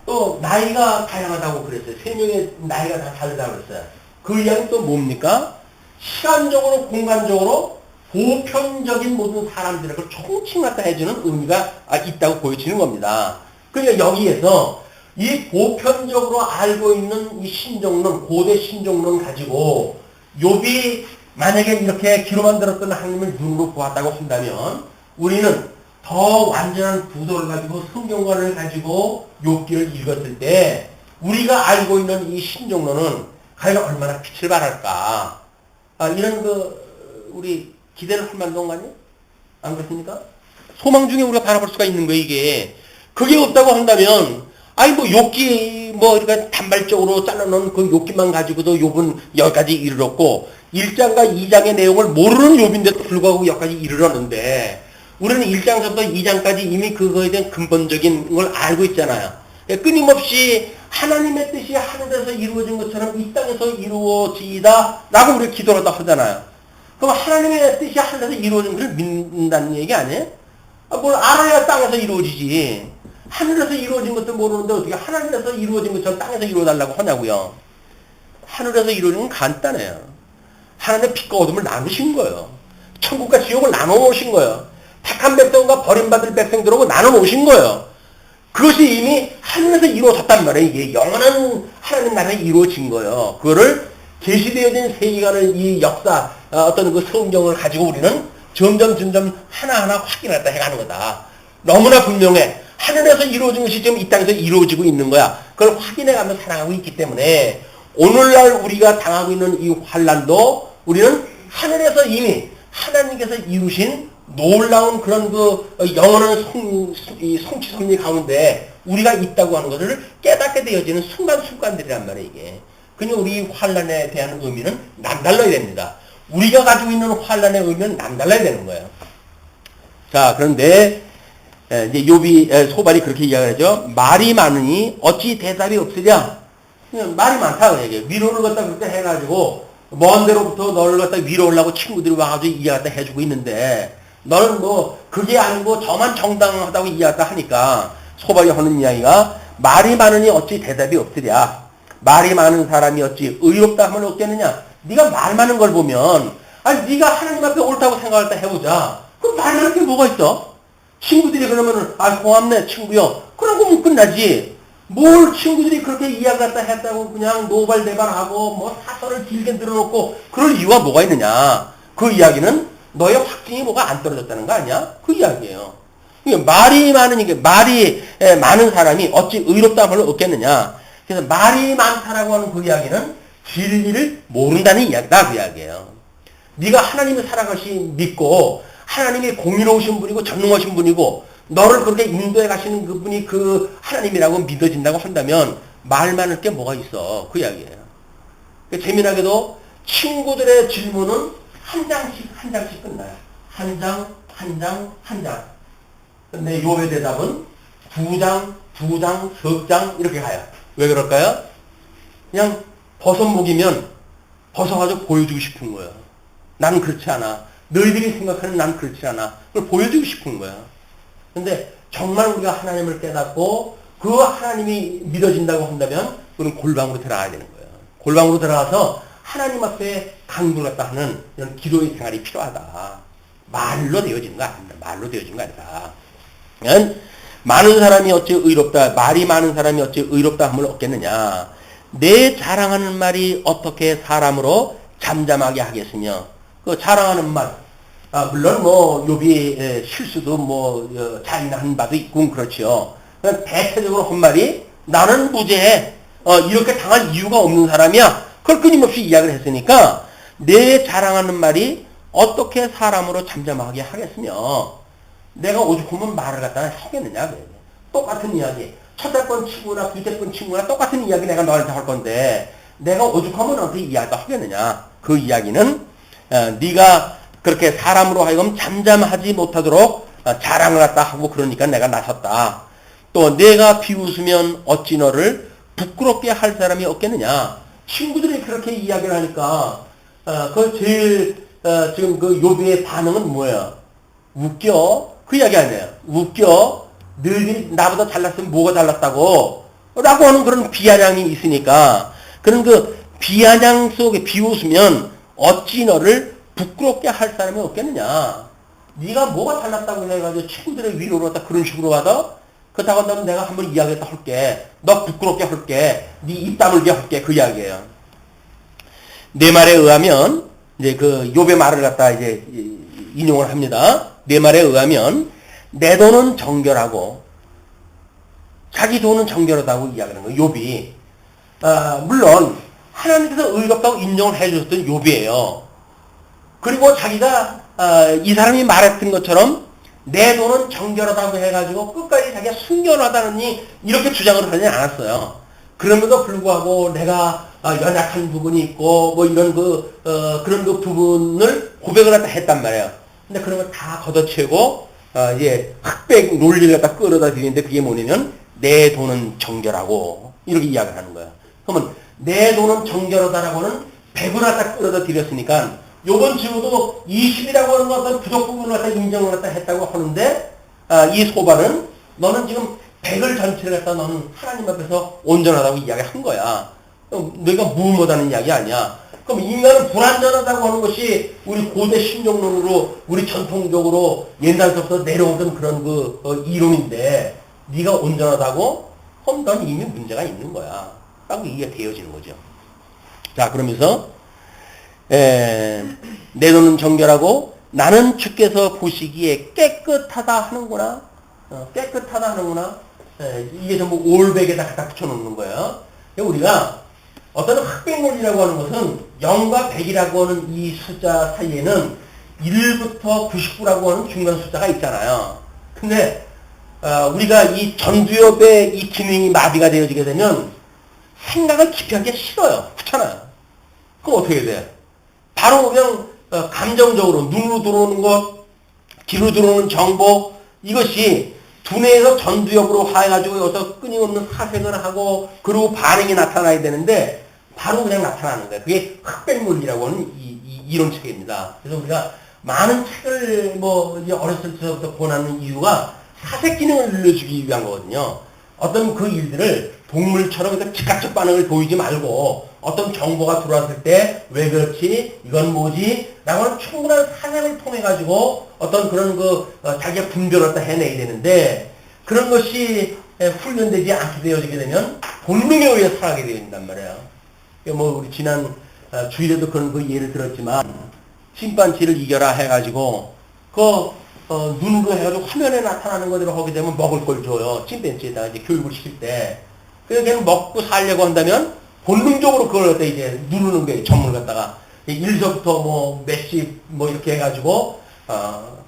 또 나이가 다양하다고 그랬어요. 세 명의 나이가 다 다르다고 그랬어요. 그 이야기는 또 뭡니까? 시간적으로 공간적으로 보편적인 모든 사람들을 총칭 갖다 해주는 의미가 있다고 보여지는 겁니다. 그러니까 여기에서 이 보편적으로 알고 있는 이 신종론, 고대 신종론 가지고 욥이 만약에 이렇게 귀로만 들었던 하나님을 눈으로 보았다고 한다면 우리는 더 완전한 구도를 가지고 성경관을 가지고 욥기를 읽었을 때 우리가 알고 있는 이 신종론은 과연 얼마나 빛을 발할까? 이런 우리 기대를 할 만한 거 아니에요? 안 그렇습니까? 소망 중에 우리가 바라볼 수가 있는 거예요, 이게. 그게 없다고 한다면, 욥기, 이렇게 단발적으로 잘라놓은 그 욥기만 가지고도 욥은 여기까지 이르렀고, 1장과 2장의 내용을 모르는 욥인데도 불구하고 여기까지 이르렀는데, 우리는 1장서부터 2장까지 이미 그거에 대한 근본적인 걸 알고 있잖아요. 끊임없이 하나님의 뜻이 하늘에서 이루어진 것처럼 이 땅에서 이루어지다, 라고 우리가 기도를 하잖아요. 그럼 하나님의 뜻이 하늘에서 이루어진 것을 믿는다는 얘기 아니에요? 뭘 알아야 땅에서 이루어지지. 하늘에서 이루어진 것도 모르는데 어떻게 하늘에서 이루어진 것처럼 땅에서 이루어달라고 하냐고요. 하늘에서 이루어진 건 간단해요. 하나님의 빛과 어둠을 나누신 거예요. 천국과 지옥을 나눠놓으신 거예요. 택한 백성과 버림받을 백성들하고 나눠놓으신 거예요. 그것이 이미 하늘에서 이루어졌단 말이에요. 이게 영원한 하나님 나라에 이루어진 거예요. 그거를 계시되어진 세계관을 이 역사, 어떤 그 성경을 가지고 우리는 점점 하나하나 확인했다 해가는 거다. 너무나 분명해. 하늘에서 이루어진 것이 지금 이 땅에서 이루어지고 있는 거야. 그걸 확인해가며 살아가고 있기 때문에 오늘날 우리가 당하고 있는 이 환난도 우리는 하늘에서 이미 하나님께서 이루신 놀라운 그런 영원한 성취 섭리 가운데 우리가 있다고 하는 것을 깨닫게 되어지는 순간순간들이란 말이에요, 이게. 그러니까 우리 환난에 대한 의미는 남달라야 됩니다. 우리가 가지고 있는 환난의 의미는 남달라야 되는 거예요. 자, 그런데 이제 욥이 소발이 그렇게 이야기하죠. 말이 많으니 어찌 대답이 없으랴. 말이 많다 그래요. 위로를 갖다 그렇게 해가지고 먼 데로부터 너를 갖다 위로 오려고 친구들이 와가지고 이해 갖다 해주고 있는데 너는 그게 아니고 저만 정당하다고 이해 갖다 하니까 소발이 하는 이야기가 말이 많으니 어찌 대답이 없으랴. 말이 많은 사람이 어찌 의롭다 하면 없겠느냐. 네가 말 많은 걸 보면 네가 하나님 앞에 옳다고 생각할 때 해보자. 그럼 말 많은 게 뭐가 있어? 친구들이 그러면은 고맙네 친구요. 그러고 끝나지. 뭘 친구들이 그렇게 이야기 갖다 했다고 그냥 노발대발하고 사설을 길게 늘어놓고 그럴 이유가 뭐가 있느냐. 그 이야기는 너의 확증이 뭐가 안 떨어졌다는 거 아니야? 그 이야기예요. 말이 말이 많은 사람이 어찌 의롭다 하면 없겠느냐. 그래서 말이 많다라고 하는 그 이야기는 진리를 모른다는 이야기다, 그 이야기예요. 네가 하나님을 살아가시 믿고 하나님이 공의로우신 분이고 전능하신 분이고 너를 그렇게 인도해 가시는 그분이 그 하나님이라고 믿어진다고 한다면 말 많을 게 뭐가 있어, 그 이야기예요. 재미나게도 친구들의 질문은 한 장씩 끝나요. 한 장. 근데 욥의 대답은 두 장, 석 장 이렇게 가요. 왜 그럴까요? 그냥 버섯목이면 벗어가지고 보여주고 싶은 거예요. 나는 그렇지 않아. 너희들이 생각하는 난 그렇지 않아. 그걸 보여주고 싶은 거야. 근데 정말 우리가 하나님을 깨닫고 그 하나님이 믿어진다고 한다면 우리는 골방으로 들어가야 되는 거예요. 골방으로 들어가서 하나님 앞에 강구를 갖다 하는 이런 기도의 생활이 필요하다. 말로 되어지는 거 아닙니다. 말로 되어지는 거 아니라. 많은 사람이 어찌 의롭다, 말이 많은 사람이 어찌 의롭다 함을 얻겠느냐. 내 자랑하는 말이 어떻게 사람으로 잠잠하게 하겠으며, 그 자랑하는 말, 물론 욥이 실수도 잔인한 바도 있고 그렇죠. 대체적으로 한 말이 나는 무죄해. 이렇게 당할 이유가 없는 사람이야. 그걸 끊임없이 이야기를 했으니까 내 자랑하는 말이 어떻게 사람으로 잠잠하게 하겠으며, 내가 오죽하면 말을 갖다가 하겠느냐. 똑같은 이야기. 첫째 번 친구나 둘째 번 친구나 똑같은 이야기 내가 너한테 할 건데 내가 오죽하면 너한테 이야기 하겠느냐. 그 이야기는 네가 그렇게 사람으로 하여금 잠잠하지 못하도록 자랑을 갖다 하고 그러니까 내가 나섰다. 또 내가 비웃으면 어찌 너를 부끄럽게 할 사람이 없겠느냐. 친구들이 그렇게 이야기를 하니까 그 제일 지금 그 욥의 반응은 뭐예요? 웃겨? 그 이야기 아니에요. 웃겨? 너희들이 나보다 잘났으면 뭐가 잘났다고? 라고 하는 그런 비아냥이 있으니까 그런 그 비아냥 속에 비웃으면 어찌 너를 부끄럽게 할 사람이 없겠느냐. 네가 뭐가 잘났다고 해가지고 친구들의 위로로 갖다 그런 식으로 하다 그렇다고 한다면 내가 한번 이야기했다 할게. 너 부끄럽게 할게. 네 입 다물게 할게. 그 이야기예요. 내 말에 의하면 이제 그 욥의 말을 갖다 이제 인용을 합니다. 내 말에 의하면 내 돈은 정결하고 자기 돈은 정결하다고 이야기하는 거예요. 욥이. 물론 하나님께서 의롭다고 인정을 해주셨던 욥이에요. 그리고 자기가 이 사람이 말했던 것처럼 내 돈은 정결하다고 해가지고 끝까지 자기가 순결하다느니 이렇게 주장을 하지 않았어요. 그럼에도 불구하고 내가 연약한 부분이 있고 뭐 이런 그런 그 부분을 고백을 갖다 했단 말이에요. 근데 그런 걸 다 걷어채고 이제 흑백 논리를 갖다 끌어다 드리는데 그게 뭐냐면 내 돈은 정결하고 이렇게 이야기를 하는 거예요. 그러면 내 돈은 정결하다라고는 100을 갖다 끌어다 드렸으니까 요번 주도 20이라고 하는 어떤 부족 부분을 갖다 인정을 갖다 했다고 하는데 이 소발은 너는 지금 100을 전체를 갖다 너는 하나님 앞에서 온전하다고 이야기한 거야. 너희가 무엇하는 이야기 아니야. 그럼 인간은 불완전하다고 하는 것이 우리 고대 신종론으로 우리 전통적으로 옛날부터 내려오던 그런 그 이론인데 네가 온전하다고? 그럼 넌 이미 문제가 있는 거야. 라고 이게 되어지는 거죠. 자, 그러면서 내 돈은 정결하고 나는 주께서 보시기에 깨끗하다 하는구나. 깨끗하다 하는구나. 이게 전부 올백에다 갖다 붙여놓는 거예요. 우리가 어떤 흑백론이라고 하는 것은 0과 100이라고 하는 이 숫자 사이에는 1부터 99라고 하는 중간 숫자가 있잖아요. 근데 우리가 이 전두엽의 이 기능이 마비가 되어지게 되면 생각을 깊이 하기 싫어요. 그렇잖아요. 그럼 어떻게 돼? 바로 그냥 감정적으로 눈으로 들어오는 것, 귀로 들어오는 정보 이것이 두뇌에서 전두엽으로 해가지고 여기서 끊임없는 사색을 하고 그리고 반응이 나타나야 되는데 바로 그냥 나타나는 거예요. 그게 흑백물이라고 하는 이론 체계입니다. 그래서 우리가 많은 책을 뭐 이제 어렸을 때부터 권하는 이유가 사색 기능을 늘려주기 위한 거거든요. 어떤 그 일들을 동물처럼 즉각적 반응을 보이지 말고 어떤 정보가 들어왔을 때 왜 그렇지? 이건 뭐지? 라고 하는 충분한 사색을 통해 가지고 어떤 그런 자기가 분별을 다 해내야 되는데 그런 것이 훈련되지 않게 되어지게 되면 본능에 의해 살아가게 된단 말이에요. 뭐 우리 지난 주일에도 그런 그 예를 들었지만 침판지를 이겨라 해가지고 눈으로 해가지고 화면에 나타나는 거대로 하게 되면 먹을 걸 줘요. 침팬지에다가 이제 교육을 시킬 때. 그래서 걔는 먹고 살려고 한다면 본능적으로 그걸 갖다 이제 누르는 거예요. 전문을 갖다가. 1서부터 뭐 몇십 뭐 이렇게 해가지고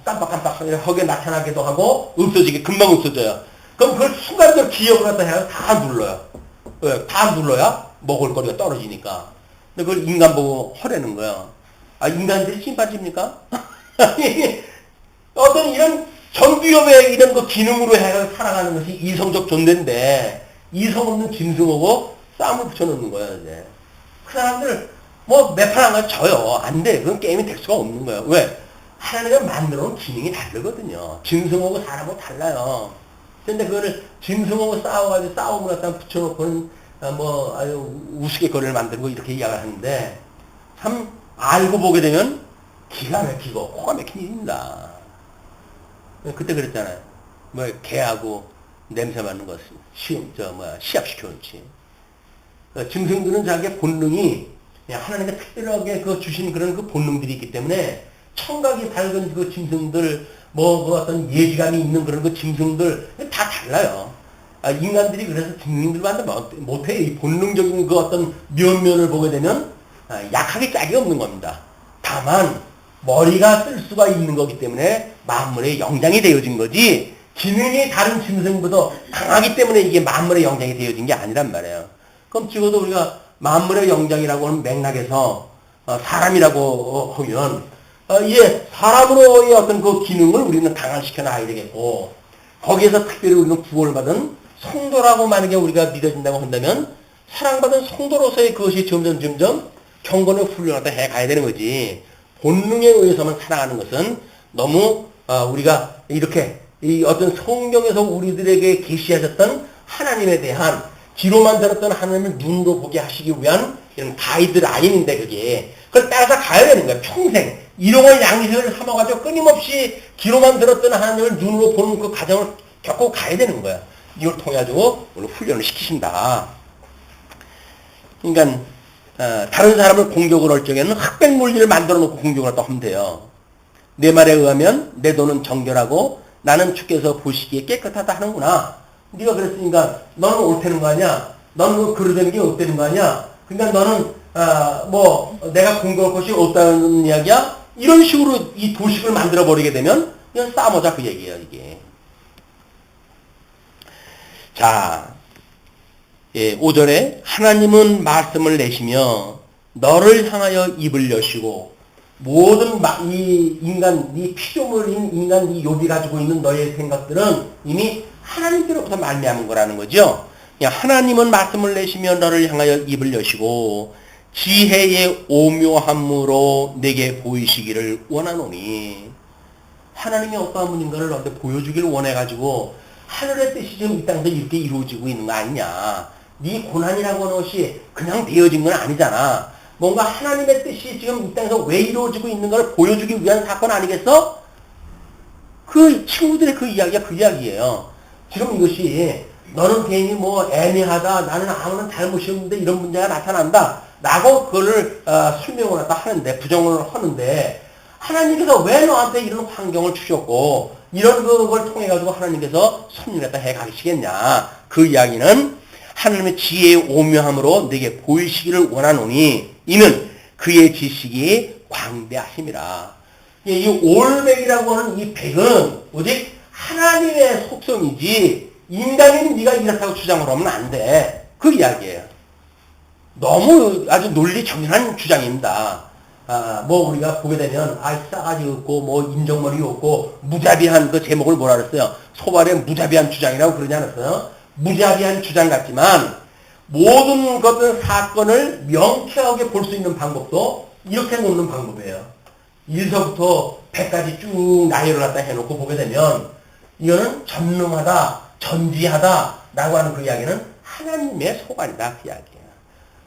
깜빡깜빡 하게 나타나기도 하고 없어지게 금방 없어져요. 그럼 그걸 순간적으로 기억을 갖다 해서 다 눌러요. 왜? 다 눌러야 먹을 거리가 떨어지니까. 근데 그걸 인간 보고 허라는 거예요. 인간들이 침판지입니까? 어떤 이런 전두엽의 이런 그 기능으로 해서 살아가는 것이 이성적 존재인데 이성 없는 짐승하고 싸움을 붙여놓는 거예요. 이제 그 사람들 뭐 몇 판 안 가면 져요. 안 돼. 그건 게임이 될 수가 없는 거예요. 왜? 하나님가 만들어놓은 기능이 다르거든요. 짐승하고 사람하고 달라요. 근데 그거를 짐승하고 싸워가지고 싸움을 갖다 붙여놓고는 뭐 아주 우스갯거리를 만들고 이렇게 이야기를 하는데 참 알고 보게 되면 기가 막히고 코가 막힌 일입니다. 그때 그랬잖아요. 뭐 개하고 냄새 맡는 것 시합시켜놓지. 짐승들은 자기의 본능이 하나님께 특별하게 주신 그런 그 본능들이 있기 때문에 청각이 밝은 그 짐승들 뭐 그 어떤 예지감이 있는 그런 그 짐승들 다 달라요. 인간들이 그래서 짐승들만도 못해. 이 본능적인 그 어떤 면면을 보게 되면 약하게 짝이 없는 겁니다. 다만 머리가 쓸 수가 있는 거기 때문에 만물의 영장이 되어진 거지 기능이 다른 짐승보다 강하기 때문에 이게 만물의 영장이 되어진 게 아니란 말이에요. 그럼 적어도 우리가 만물의 영장이라고 하는 맥락에서 사람이라고 하면 이게 사람으로의 어떤 그 기능을 우리는 강화시켜 놔야 되겠고 거기에서 특별히 우리는 구원을 받은 성도라고 만약에 우리가 믿어진다고 한다면 사랑받은 성도로서의 그것이 점점 경건의 훈련을 해 가야 되는 거지. 본능에 의해서만 살아가는 것은 너무 우리가 이렇게 이 어떤 성경에서 우리들에게 계시하셨던 하나님에 대한 귀로만 들었던 하나님을 눈으로 보게 하시기 위한 이런 가이드라인인데 그걸 따라서 가야 되는 거야. 평생 일용할 양식을 삼아가지고 끊임없이 귀로만 들었던 하나님을 눈으로 보는 그 과정을 겪고 가야 되는 거야. 이걸 통해가지고 오늘 훈련을 시키신다. 그러니까 다른 사람을 공격을 할 적에는 흑백 물질을 만들어 놓고 공격을 하면 돼요. 내 말에 의하면 내 돈은 정결하고 나는 주께서 보시기에 깨끗하다 하는구나. 네가 그랬으니까 너는 옳다는 거 아니야? 너는 그러자는 게 없다는 거 아니야? 그러니까 너는 내가 공격할 것이 없다는 이야기야? 이런 식으로 이 도식을 만들어 버리게 되면 그냥 싸우자 그 얘기예요 이게. 자, 5절에 하나님은 말씀을 내시며 너를 향하여 입을 여시고 모든 이 인간, 이 피조물인 인간 이 욥이 가지고 있는 너의 생각들은 이미 하나님께로부터 말미암은 거라는 거죠. 하나님은 말씀을 내시며 너를 향하여 입을 여시고 지혜의 오묘함으로 내게 보이시기를 원하노니 하나님이 어떠한 분인가를 너한테 보여주기를 원해가지고 하늘의 뜻이 지금 이 땅에서 이렇게 이루어지고 있는 거 아니냐. 네 고난이라고 하는 것이 그냥 되어진 건 아니잖아. 뭔가 하나님의 뜻이 지금 이 땅에서 왜 이루어지고 있는 걸 보여주기 위한 사건 아니겠어? 그 친구들의 그 이야기가 그 이야기예요. 지금 이것이 너는 괜히 애매하다. 나는 아무런 잘못이 없는데 이런 문제가 나타난다. 라고 그거를 설명을 갖다 하는데 부정을 하는데 하나님께서 왜 너한테 이런 환경을 주셨고 이런 걸 통해 가지고 하나님께서 섭리를 갖다 해 가시겠냐. 그 이야기는 하나님의 지혜의 오묘함으로 내게 보이시기를 원하노니 이는 그의 지식이 광대하심이라. 이 올백이라고 하는 이 백은 오직 하나님의 속성이지 인간인 네가 이렇다고 주장을 하면 안 돼. 그 이야기예요. 너무 아주 논리 정연한 주장입니다. 우리가 보게 되면 싸가지 없고 인정머리 없고 무자비한 그 제목을 뭐라 그랬어요? 소발의 무자비한 주장이라고 그러지 않았어요? 무자비한 주장 같지만 모든 것들 사건을 명쾌하게 볼 수 있는 방법도 이렇게 놓는 방법이에요. 1서부터 100까지 쭉 나열을 갖다 해놓고 보게 되면 이거는 전능하다, 전지하다 라고 하는 그 이야기는 하나님의 소관이다 그 이야기예요.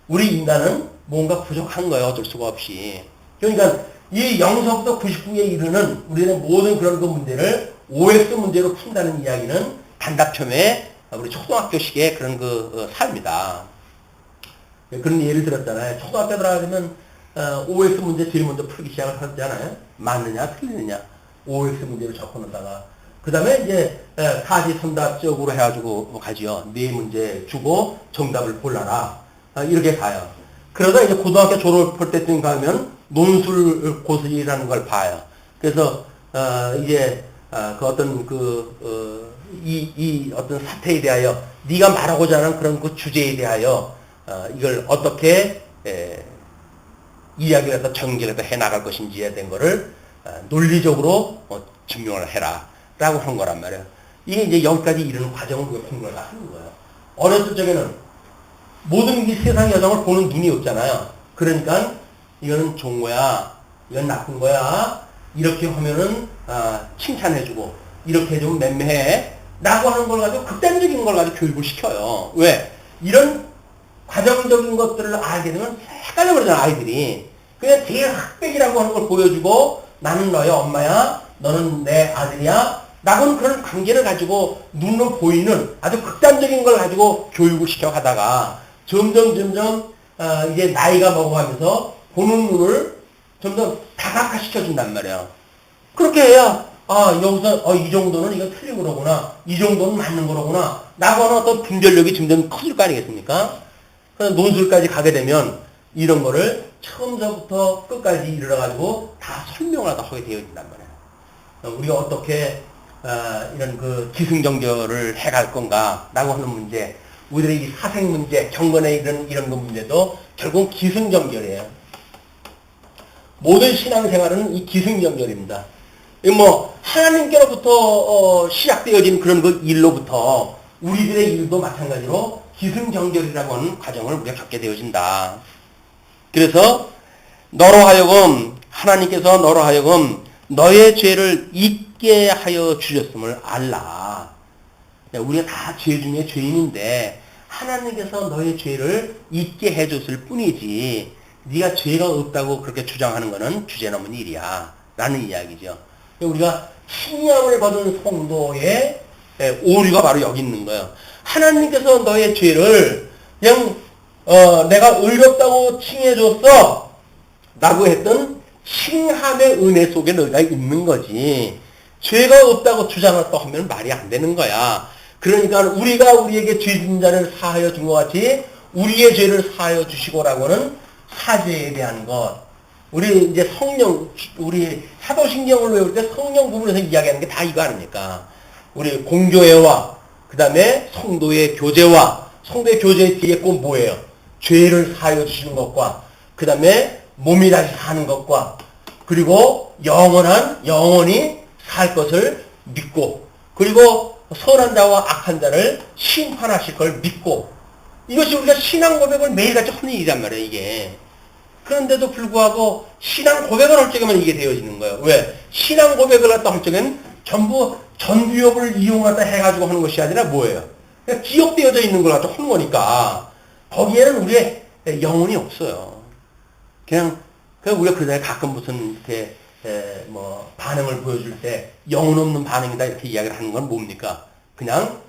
우리 인간은 뭔가 부족한 거예요. 어쩔 수가 없이. 그러니까 이 0서부터 99에 이르는 우리는 모든 그런 그 문제를 OX 문제로 푼다는 이야기는 단답형의 우리 초등학교식의 그런 삶이다. 그런 예를 들었잖아요. 초등학교 들어가면 OX 문제 제일 먼저 풀기 시작을 하잖아요. 맞느냐 틀리느냐 OX 문제를 적어놓다가 그 다음에 이제 사지선답적으로 해가지고 가지요. 네 문제 주고 정답을 골라라. 이렇게 가요. 그러다 이제 고등학교 졸업할 때쯤 가면 논술 고시라는 걸 봐요. 그래서 이제 그 어떤 이 어떤 사태에 대하여 네가 말하고자 하는 그런 그 주제에 대하여 이걸 어떻게 이야기를 해서 전개를 해 나갈 것인지에 대한 거를 논리적으로 증명을 해라 라고 한 거란 말이에요. 이게 이제 여기까지 이르는 과정을 우리가 공부를 하는 거예요. 어렸을 적에는 모든 이 세상 여성을 보는 눈이 없잖아요. 그러니까 이거는 좋은 거야, 이건 나쁜 거야, 이렇게 하면은 칭찬해주고 이렇게 해주면 맴매해 라고 하는 걸 가지고 극단적인 걸 가지고 교육을 시켜요. 왜? 이런 과정적인 것들을 알게 되면 헷갈려 버리잖아 아이들이. 그냥 제일 흑백이라고 하는 걸 보여주고 나는 너의 엄마야, 너는 내 아들이야 라고는 그런 관계를 가지고 눈으로 보이는 아주 극단적인 걸 가지고 교육을 시켜가다가 점점 이제 나이가 먹어가면서 보는 눈을 점점 다각화시켜준단 말이에요. 그렇게 해야 여기서 이 정도는 이건 틀린 거로구나, 이 정도는 맞는 거로구나 라고 하는 어떤 분별력이 점점 커질 거 아니겠습니까? 그래서 논술까지 가게 되면 이런 거를 처음서부터 끝까지 이르러가지고 다 설명을 하게 되어 있단 말이에요. 우리가 어떻게 이런 그 기승전결을 해갈 건가라고 하는 문제, 우리들의 이 사생 문제, 경건의 이런 그 문제도 결국 기승전결이에요. 모든 신앙생활은 이 기승전결입니다. 뭐 하나님께로부터 시작되어진 그런 그 일로부터 우리들의 일도 마찬가지로 기승전결이라고 하는 과정을 우리가 겪게 되어진다. 그래서 너로 하여금 하나님께서 너로 하여금 너의 죄를 잊게 하여 주셨음을 알라. 우리가 다 죄 중에 죄인인데 하나님께서 너의 죄를 잊게 해줬을 뿐이지 네가 죄가 없다고 그렇게 주장하는 것은 주제넘은 일이야 라는 이야기죠. 우리가 신념을 받은 성도의 오류가 바로 여기 있는 거예요. 하나님께서 너의 죄를 그냥 내가 의롭다고 칭해줬어 라고 했던 칭함의 은혜 속에 너희가 있는 거지. 죄가 없다고 주장을 또 하면 말이 안 되는 거야. 그러니까 우리가 우리에게 죄진 자를 사하여 준 것 같이 우리의 죄를 사하여 주시고라고는 사죄에 대한 것. 우리 이제 성령, 우리 사도신경을 외울 때 성령 부분에서 이야기하는 게 다 이거 아닙니까? 우리 공교회와 그 다음에 성도의 교제와 성도의 교제의 뒤에 꼭 뭐예요? 죄를 사하여 주시는 것과 그 다음에 몸이 다시 사는 것과 그리고 영원히 살 것을 믿고 그리고 선한 자와 악한 자를 심판하실 걸 믿고 이것이 우리가 신앙 고백을 매일같이 하는 일이란 말이에요, 이게. 그런데도 불구하고 신앙 고백을 할 적에만 이게 되어지는 거예요. 왜? 신앙 고백을 갖다 할 적에는 전부 전두엽을 이용하다 해가지고 하는 것이 아니라 뭐예요? 그냥 기억되어져 있는 걸 갖다 하는 거니까 거기에는 우리의 영혼이 없어요. 그냥 우리가 그러다 가끔 무슨 이렇게 뭐 반응을 보여줄 때 영혼 없는 반응이다 이렇게 이야기를 하는 건 뭡니까? 그냥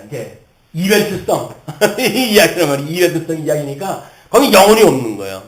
이제 이벤트성 이 이야기란 말이에요. 이벤트성 이야기니까 거기 영혼이 없는 거예요.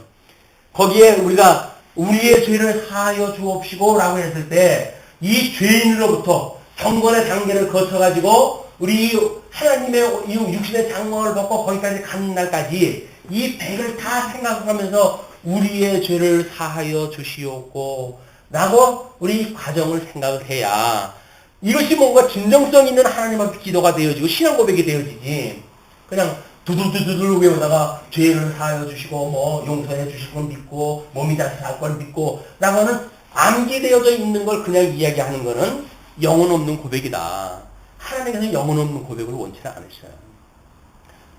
거기에 우리가 우리의 죄를 사하여 주옵시고 라고 했을 때 이 죄인으로부터 경건의 단계를 거쳐가지고 우리 하나님의 이 육신의 장막을 벗고 거기까지 가는 날까지 이 백을 다 생각하면서 우리의 죄를 사하여 주시옵고 라고 우리 과정을 생각을 해야 이것이 뭔가 진정성 있는 하나님 앞에 기도가 되어지고 신앙 고백이 되어지지. 그냥 두들두들 외우다가 죄를 사하여 주시고 뭐 용서해 주실 걸 믿고 몸이 다시 살 걸 믿고 라고 하는 암기되어져 있는 걸 그냥 이야기하는 거는 영혼 없는 고백이다. 하나님께서 영혼 없는 고백을 원치는 않으셔요.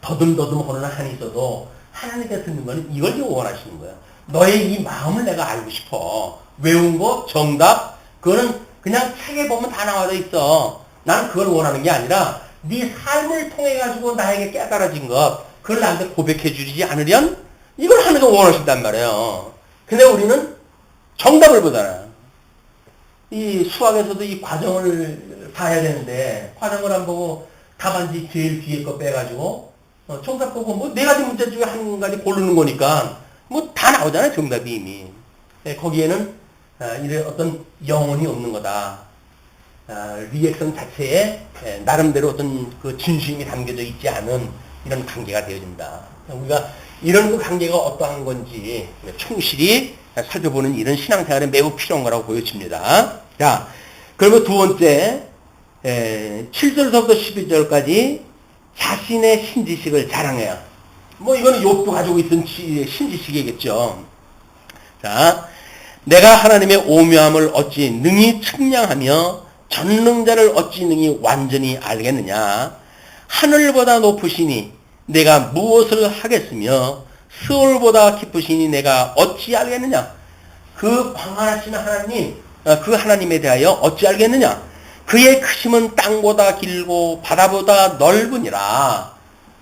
더듬더듬 하는 한이 있어도 하나님께서 듣는 거는 이걸 원하시는 거예요. 너의 이 마음을 내가 알고 싶어. 외운 거, 정답, 그거는 그냥 책에 보면 다 나와져 있어. 나는 그걸 원하는 게 아니라 네 삶을 통해 가지고 나에게 깨달아진 것, 그걸 나한테 고백해 주지 않으련 이걸 하는 거 원하신단 말이에요. 근데 우리는 정답을 보잖아. 이 수학에서도 이 과정을 봐야 되는데 과정을 안 보고 답안지 제일 뒤에 거 빼가지고 정답 보고 뭐 네 가지 문제 중에 한 가지 고르는 거니까 뭐 다 나오잖아요. 정답이 이미. 거기에는 이런 어떤 영혼이 없는 거다. 리액션 자체에 나름대로 어떤 그 진심이 담겨져 있지 않은 이런 관계가 되어진다. 우리가 이런 그 관계가 어떠한 건지 충실히 살펴보는 이런 신앙생활에 매우 필요한 거라고 보여집니다. 자, 그리고 두 번째 7절부터 12절까지 자신의 신지식을 자랑해요. 뭐 이거는 욥도 가지고 있던 신지식이겠죠. 자, 내가 하나님의 오묘함을 어찌 능히 측량하며 전능자를 어찌 능히 완전히 알겠느냐. 하늘보다 높으시니 내가 무엇을 하겠으며 스올보다 깊으시니 내가 어찌 알겠느냐. 그 광활하신 하나님, 그 하나님에 대하여 어찌 알겠느냐. 그의 크심은 땅보다 길고 바다보다 넓으니라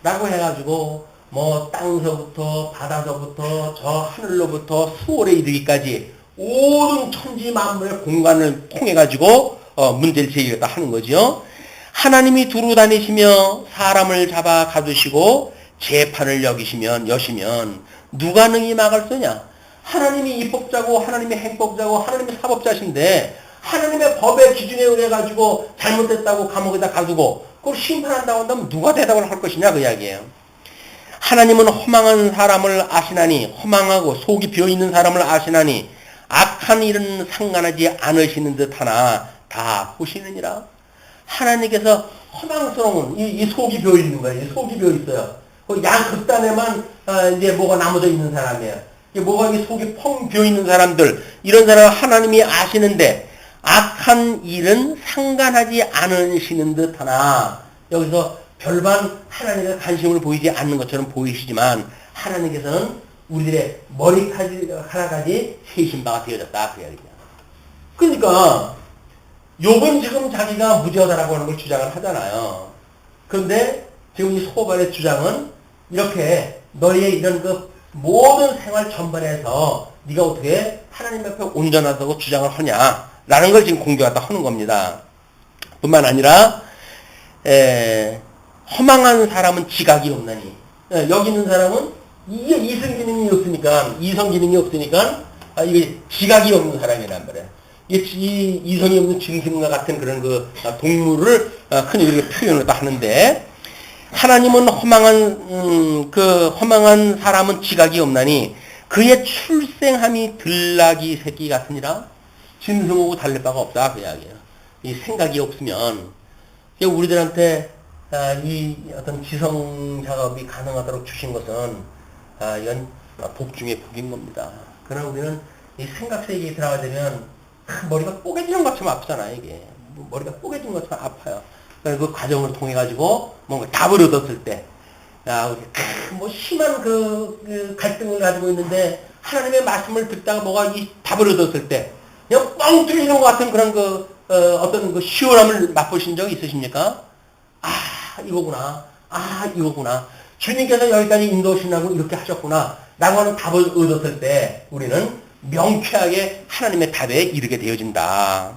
라고 해가지고 뭐 땅서부터 바다서부터 저 하늘로부터 수월에 이르기까지 모든 천지 만물의 공간을 통해가지고 문제를 제기했다 하는 거죠. 하나님이 두루 다니시며 사람을 잡아 가두시고 재판을 여시면 누가 능히 막을 서냐. 하나님이 입법자고 하나님이 행법자고 하나님이 사법자신데 하나님의 법의 기준에 의해 가지고 잘못됐다고 감옥에다 가두고 그걸 심판한다고 한다면 누가 대답을 할 것이냐 그 이야기예요. 하나님은 허망한 사람을 아시나니 허망하고 속이 비어있는 사람을 아시나니 악한 일은 상관하지 않으시는 듯하나 다 보시느니라. 하나님께서 허망스러운 이 속이 비어 있는 거예요. 이 속이 비어 있어요. 그 양극단에만 이제 뭐가 나눠져 있는 사람이에요. 뭐가 이 속이 펑 비어 있는 사람들, 이런 사람 하나님이 아시는데 악한 일은 상관하지 않으시는 듯하나, 여기서 별반 하나님의 관심을 보이지 않는 것처럼 보이시지만 하나님께서는 우리들의 머리카락까지 세신 바가 되어졌다, 그 이야기죠. 그러니까 욥은 지금 자기가 무죄하다라고 하는 걸 주장을 하잖아요. 그런데 지금 이 소발의 주장은 이렇게 너희의 이런 그 모든 생활 전반에서 네가 어떻게 하나님 앞에 온전하다고 주장을 하냐라는 걸 지금 공격하다 하는 겁니다. 뿐만 아니라 허망한 사람은 지각이 없나니, 여기 있는 사람은 이게 이성 기능이 없으니까 이게 지각이 없는 사람이란 말이에요. 이성이 없는 짐승과 같은 그런 그 동물을 흔히 이렇게 표현을 하는데, 하나님은 허망한 사람은 지각이 없나니 그의 출생함이 들나귀 새끼 같으니라. 짐승하고 달릴 바가 없다, 그 이야기예요. 이 생각이 없으면 우리들한테 이 어떤 지성 작업이 가능하도록 주신 것은 이건 복 중에 복인 겁니다. 그러나 우리는 이 생각 세계에 들어가면 머리가 뽀개지는 것처럼 아프잖아요. 이게 머리가 뽀개지는 것처럼 아파요. 그 과정을 통해 가지고 뭔가 답을 얻었을 때, 뭐 심한 그 갈등을 가지고 있는데 하나님의 말씀을 듣다가 뭐가 이 답을 얻었을 때 그냥 뻥 뚫리는 것 같은 그런 어떤 그 시원함을 맛보신 적 있으십니까? 이거구나. 이거구나. 주님께서 여기까지 인도하시라고 이렇게 하셨구나. 라고 하는 답을 얻었을 때 우리는 명쾌하게 하나님의 답에 이르게 되어진다.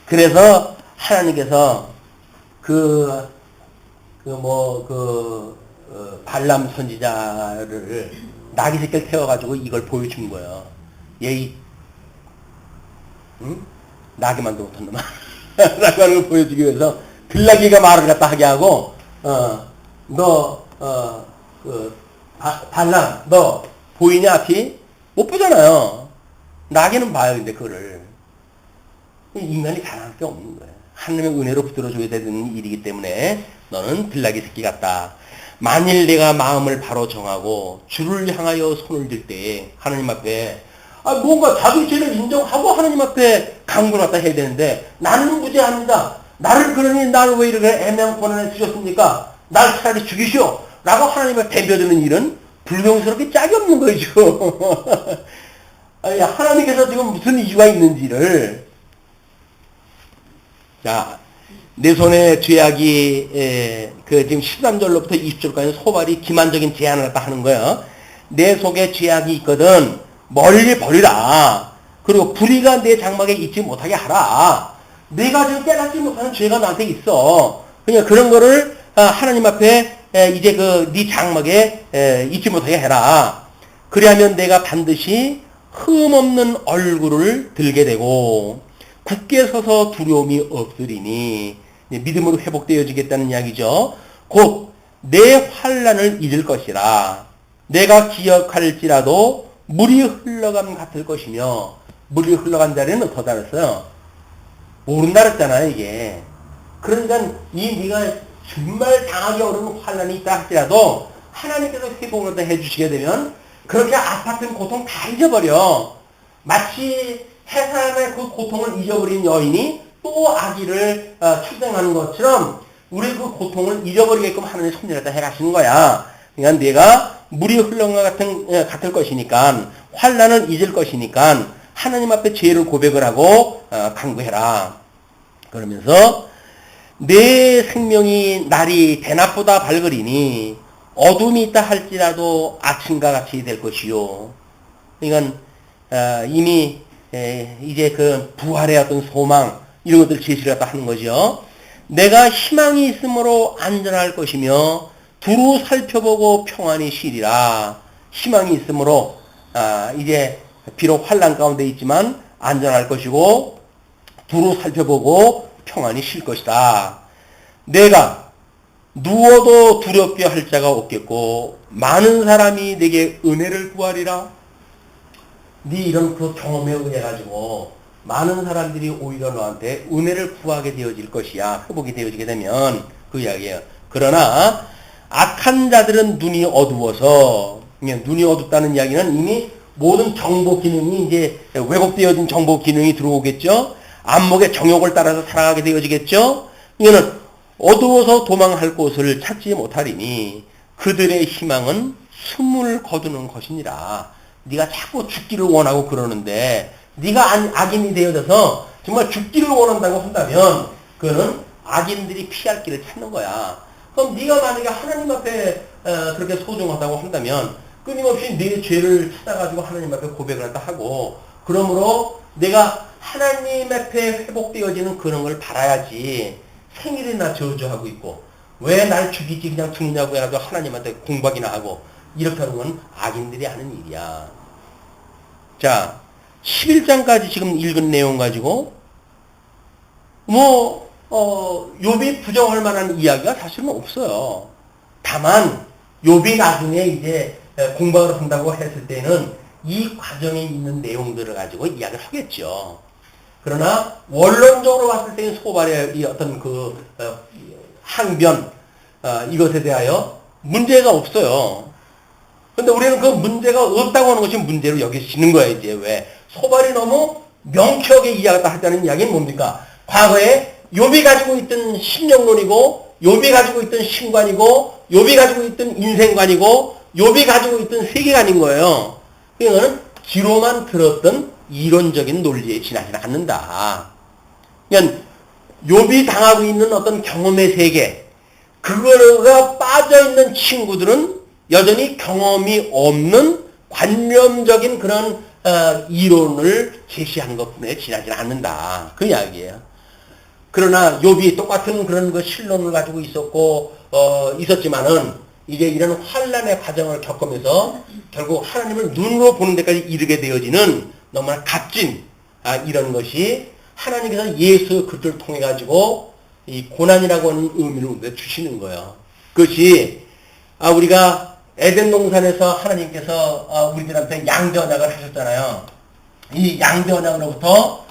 그래서 하나님께서 발람 선지자를 나귀 새끼를 태워가지고 이걸 보여준 거예요. 나귀만도 못한 놈아. 라고 하는 걸 보여주기 위해서 들나귀가 말을 갖다 하게 하고, 발람, 너 보이냐, 앞이? 못 보잖아요. 나귀는 봐요, 근데 그거를. 인간이 잘할 게 없는 거예요. 하나님의 은혜로 붙들어줘야 되는 일이기 때문에 너는 들나귀 새끼 같다. 만일 내가 마음을 바로 정하고 주를 향하여 손을 들 때 하나님 앞에 뭔가 자기 죄를 인정하고 하나님 앞에 강구났다 해야 되는데, 나는 무죄합니다. 나를 왜 이렇게 애매한 고난에 주셨습니까? 날 차라리 죽이시오. 라고 하나님을 덤벼드는 일은 불명스럽게 짝이 없는 거죠. 하나님께서 지금 무슨 이유가 있는지를, 자, 내 손에 죄악이, 지금 13절로부터 20절까지 소발이 기만적인 제안을 갖다 하는 거예요. 내 속에 죄악이 있거든 멀리 버리라. 그리고 불의가 내 장막에 있지 못하게 하라. 내가 지금 깨닫지 못하는 죄가 나한테 있어. 그냥 그런 거를 하나님 앞에 이제 네 장막에 있지 못하게 해라. 그리하면 내가 반드시 흠없는 얼굴을 들게 되고 굳게 서서 두려움이 없으리니, 믿음으로 회복되어지겠다는 이야기죠. 곧 내 환난을 잊을 것이라. 내가 기억할지라도 물이 흘러감 같을 것이며, 물이 흘러간 자리는 더 달았어요. 모른다 그랬잖아요, 이게. 그러니까 네가 정말 당하기 어려운 환난이 있다 할지라도 하나님께서 회복을 해주시게 되면 그렇게 아팠던 고통 다 잊어버려. 마치 해산의 그 고통을 잊어버린 여인이 또 아기를 출생하는 것처럼 우리 그 고통을 잊어버리게끔 하나님의 섭리를 해가시는 거야. 그러니까 내가 물이 흘러간 것 같을 것이니까, 환난을 잊을 것이니까 하나님 앞에 죄를 고백을 하고 간구해라. 그러면서 내 생명이 날이 대낮보다 밝으리니 어둠이 있다 할지라도 아침과 같이 될 것이요. 그러니까 이미 이제 그 부활의 어떤 소망 이런 것들 제시를 갖다 하는 거죠. 내가 희망이 있으므로 안전할 것이며 두루 살펴보고 평안히 쉬리라. 희망이 있으므로 이제 비록 환난 가운데 있지만 안전할 것이고 두루 살펴보고 평안히 쉴 것이다. 내가 누워도 두렵게 할 자가 없겠고 많은 사람이 내게 은혜를 구하리라. 네 이런 그 경험에 의해 가지고 많은 사람들이 오히려 너한테 은혜를 구하게 되어질 것이야. 회복이 되어지게 되면 그 이야기예요. 그러나 악한 자들은 눈이 어두워서, 눈이 어둡다는 이야기는 이미 모든 정보 기능이 이제 왜곡되어진 정보 기능이 들어오겠죠. 안목의 정욕을 따라서 살아가게 되어지겠죠. 이거는 어두워서 도망할 곳을 찾지 못하리니 그들의 희망은 숨을 거두는 것이니라. 네가 자꾸 죽기를 원하고 그러는데 네가 악인이 되어져서 정말 죽기를 원한다고 한다면 그거는 악인들이 피할 길을 찾는 거야. 그럼 네가 만약에 하나님 앞에 그렇게 소중하다고 한다면 끊임없이 네 죄를 찾아가지고 하나님 앞에 고백을 한다 하고, 그러므로 내가 하나님 앞에 회복되어지는 그런 걸 바라야지 생일이나 저주하고 있고 왜 날 죽이지 그냥 죽냐고 해가지고 하나님한테 공박이나 하고 이렇게 하는 건 악인들이 하는 일이야. 자, 11장까지 지금 읽은 내용 가지고 욥이 부정할 만한 이야기가 사실은 없어요. 다만 욥이 나중에 이제 공박을 한다고 했을 때는 이 과정에 있는 내용들을 가지고 이야기를 하겠죠. 그러나 원론적으로 봤을 때는 소발의 이 어떤 항변 이것에 대하여 문제가 없어요. 근데 우리는 그 문제가 없다고 하는 것이 문제로 여기시는 거예요. 이제 왜 소발이 너무 명쾌하게 이야기하자는 이야기는 뭡니까? 과거에 욥이 가지고 있던 신령론이고, 욥이 가지고 있던 신관이고, 욥이 가지고 있던 인생관이고, 욥이 가지고 있던 세계관인 거예요. 이거는 귀로만 들었던 이론적인 논리에 지나지 않는다. 그러니까 욥이 당하고 있는 어떤 경험의 세계, 그거가 빠져있는 친구들은 여전히 경험이 없는 관념적인 그런 이론을 제시한 것뿐에 지나지 않는다. 그 이야기예요. 그러나 욥이 똑같은 그런 그 신론을 가지고 있었지만은 이제 이런 환란의 과정을 겪으면서 결국 하나님을 눈으로 보는 데까지 이르게 되어지는 너무나 값진 이런 것이 하나님께서 예수 그리스도를 통해 가지고 이 고난이라고 하는 의미를 주시는 거예요. 그것이 우리가 에덴 동산에서 하나님께서 우리들한테 양대 언약을 하셨잖아요. 이 양대 언약으로부터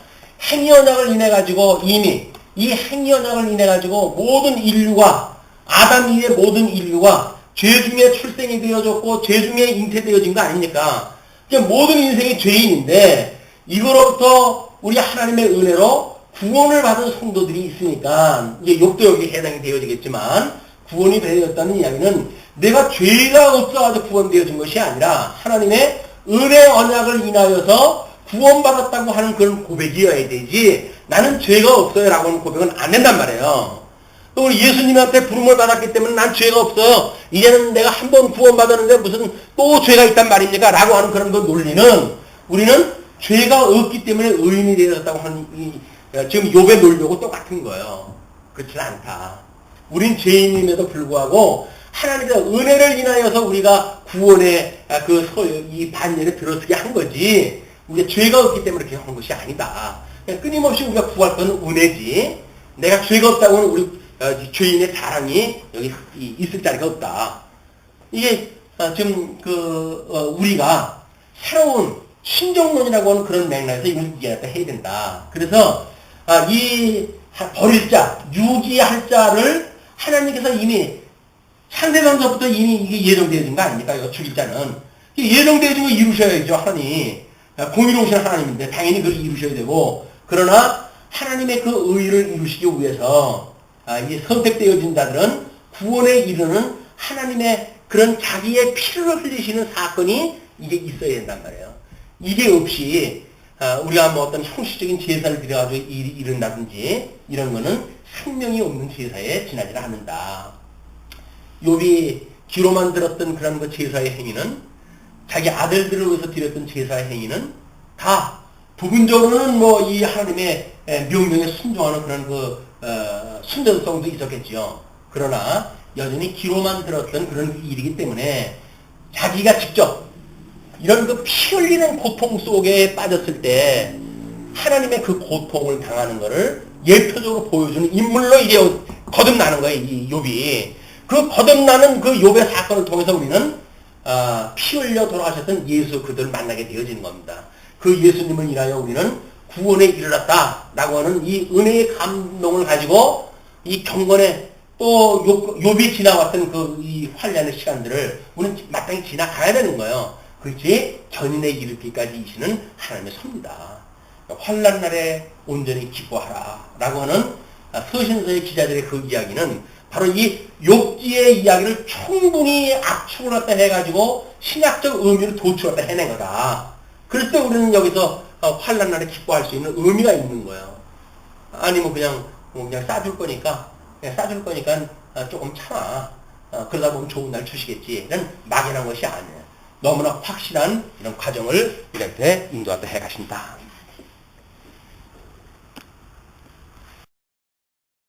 행위 언약을 인해 가지고 이미 이 행위 언약을 인해 가지고 모든 인류가 아담 이후의 모든 인류가 죄 중에 출생이 되어졌고 죄 중에 잉태되어진 거 아닙니까? 그러니까 모든 인생이 죄인인데 이거로부터 우리 하나님의 은혜로 구원을 받은 성도들이 있으니까 이제 욥도 여기 해당이 되어지겠지만 구원이 되었다는 이야기는 내가 죄가 없어가지고 구원되어진 것이 아니라 하나님의 은혜 언약을 인하여서 구원받았다고 하는 그런 고백이어야 되지 나는 죄가 없어요 라고 하는 고백은 안 된단 말이에요. 또 우리 예수님한테 부름을 받았기 때문에 난 죄가 없어요. 이제는 내가 한 번 구원받았는데 무슨 또 죄가 있단 말입니까? 라고 하는 그런 그 논리는 우리는 죄가 없기 때문에 의인이 되었다고 하는 지금 욥의 논리하고 똑같은 거예요. 그렇지 않다. 우린 죄인임에도 불구하고 하나님의 은혜를 인하여서 우리가 구원의 이 반열에 들어서게 한 거지 우리가 죄가 없기 때문에 그렇게 한 것이 아니다. 끊임없이 우리가 구할 것은 은혜지 내가 죄가 없다고 하는 우리 죄인의 자랑이 여기 있을 자리가 없다. 이게 지금 우리가 새로운 신정론이라고 하는 그런 맥락에서 이걸 이해해야 된다. 그래서 이 버릴 자, 유기할 자를 하나님께서 이미 창세전부터 이미 이게 예정되어진 거 아닙니까? 이거 죽일 자는 예정되어진 거 이루셔야죠. 하나님 공의로우신 하나님인데 당연히 그걸 이루셔야 되고 그러나 하나님의 그 의를 이루시기 위해서 이 선택되어진 자들은 구원에 이르는 하나님의 그런 자기의 피를 흘리시는 사건이 이게 있어야 된단 말이에요. 이게 없이 우리가 뭐 어떤 형식적인 제사를 드려가지고 이룬다든지 이런 거는 생명이 없는 제사에 지나지 않는다. 욥이 귀로만 들었던 그런 그 제사의 행위는 자기 아들들을 위해서 드렸던 제사의 행위는 다 부분적으로는 뭐 이 하나님의 명령에 순종하는 그런 순전성도 있었겠지요. 그러나 여전히 귀로만 들었던 그런 일이기 때문에 자기가 직접 이런 그 피 흘리는 고통 속에 빠졌을 때 하나님의 그 고통을 당하는 것을 예표적으로 보여주는 인물로 이게 거듭나는 거예요. 이 욥이. 그 거듭나는 그 욥의 사건을 통해서 우리는 피 흘려 돌아가셨던 예수 그들을 만나게 되어지는 겁니다. 그 예수님을 인하여 우리는 구원에 이르렀다라고 하는 이 은혜의 감동을 가지고 이 경건에 또 욥이 지나왔던 그 이 환란의 시간들을 우리는 마땅히 지나가야 되는 거예요. 그렇지 견인에 이르기까지 이시는 하나님의 섭니다. 환란 날에 온전히 기뻐하라라고 하는 서신서의 기자들의 그 이야기는 바로 이 욥기의 이야기를 충분히 압축을 갖다 해가지고 신약적 의미를 도출했다 해낸 거다. 그럴 때 우리는 여기서 환란 날에 기뻐할 수 있는 의미가 있는 거예요. 아니면 그냥 싸줄 거니까 조금 참아. 그러다 보면 좋은 날 주시겠지. 이런 막연한 것이 아니에요. 너무나 확실한 이런 과정을 이렇게 인도하다 해가신다.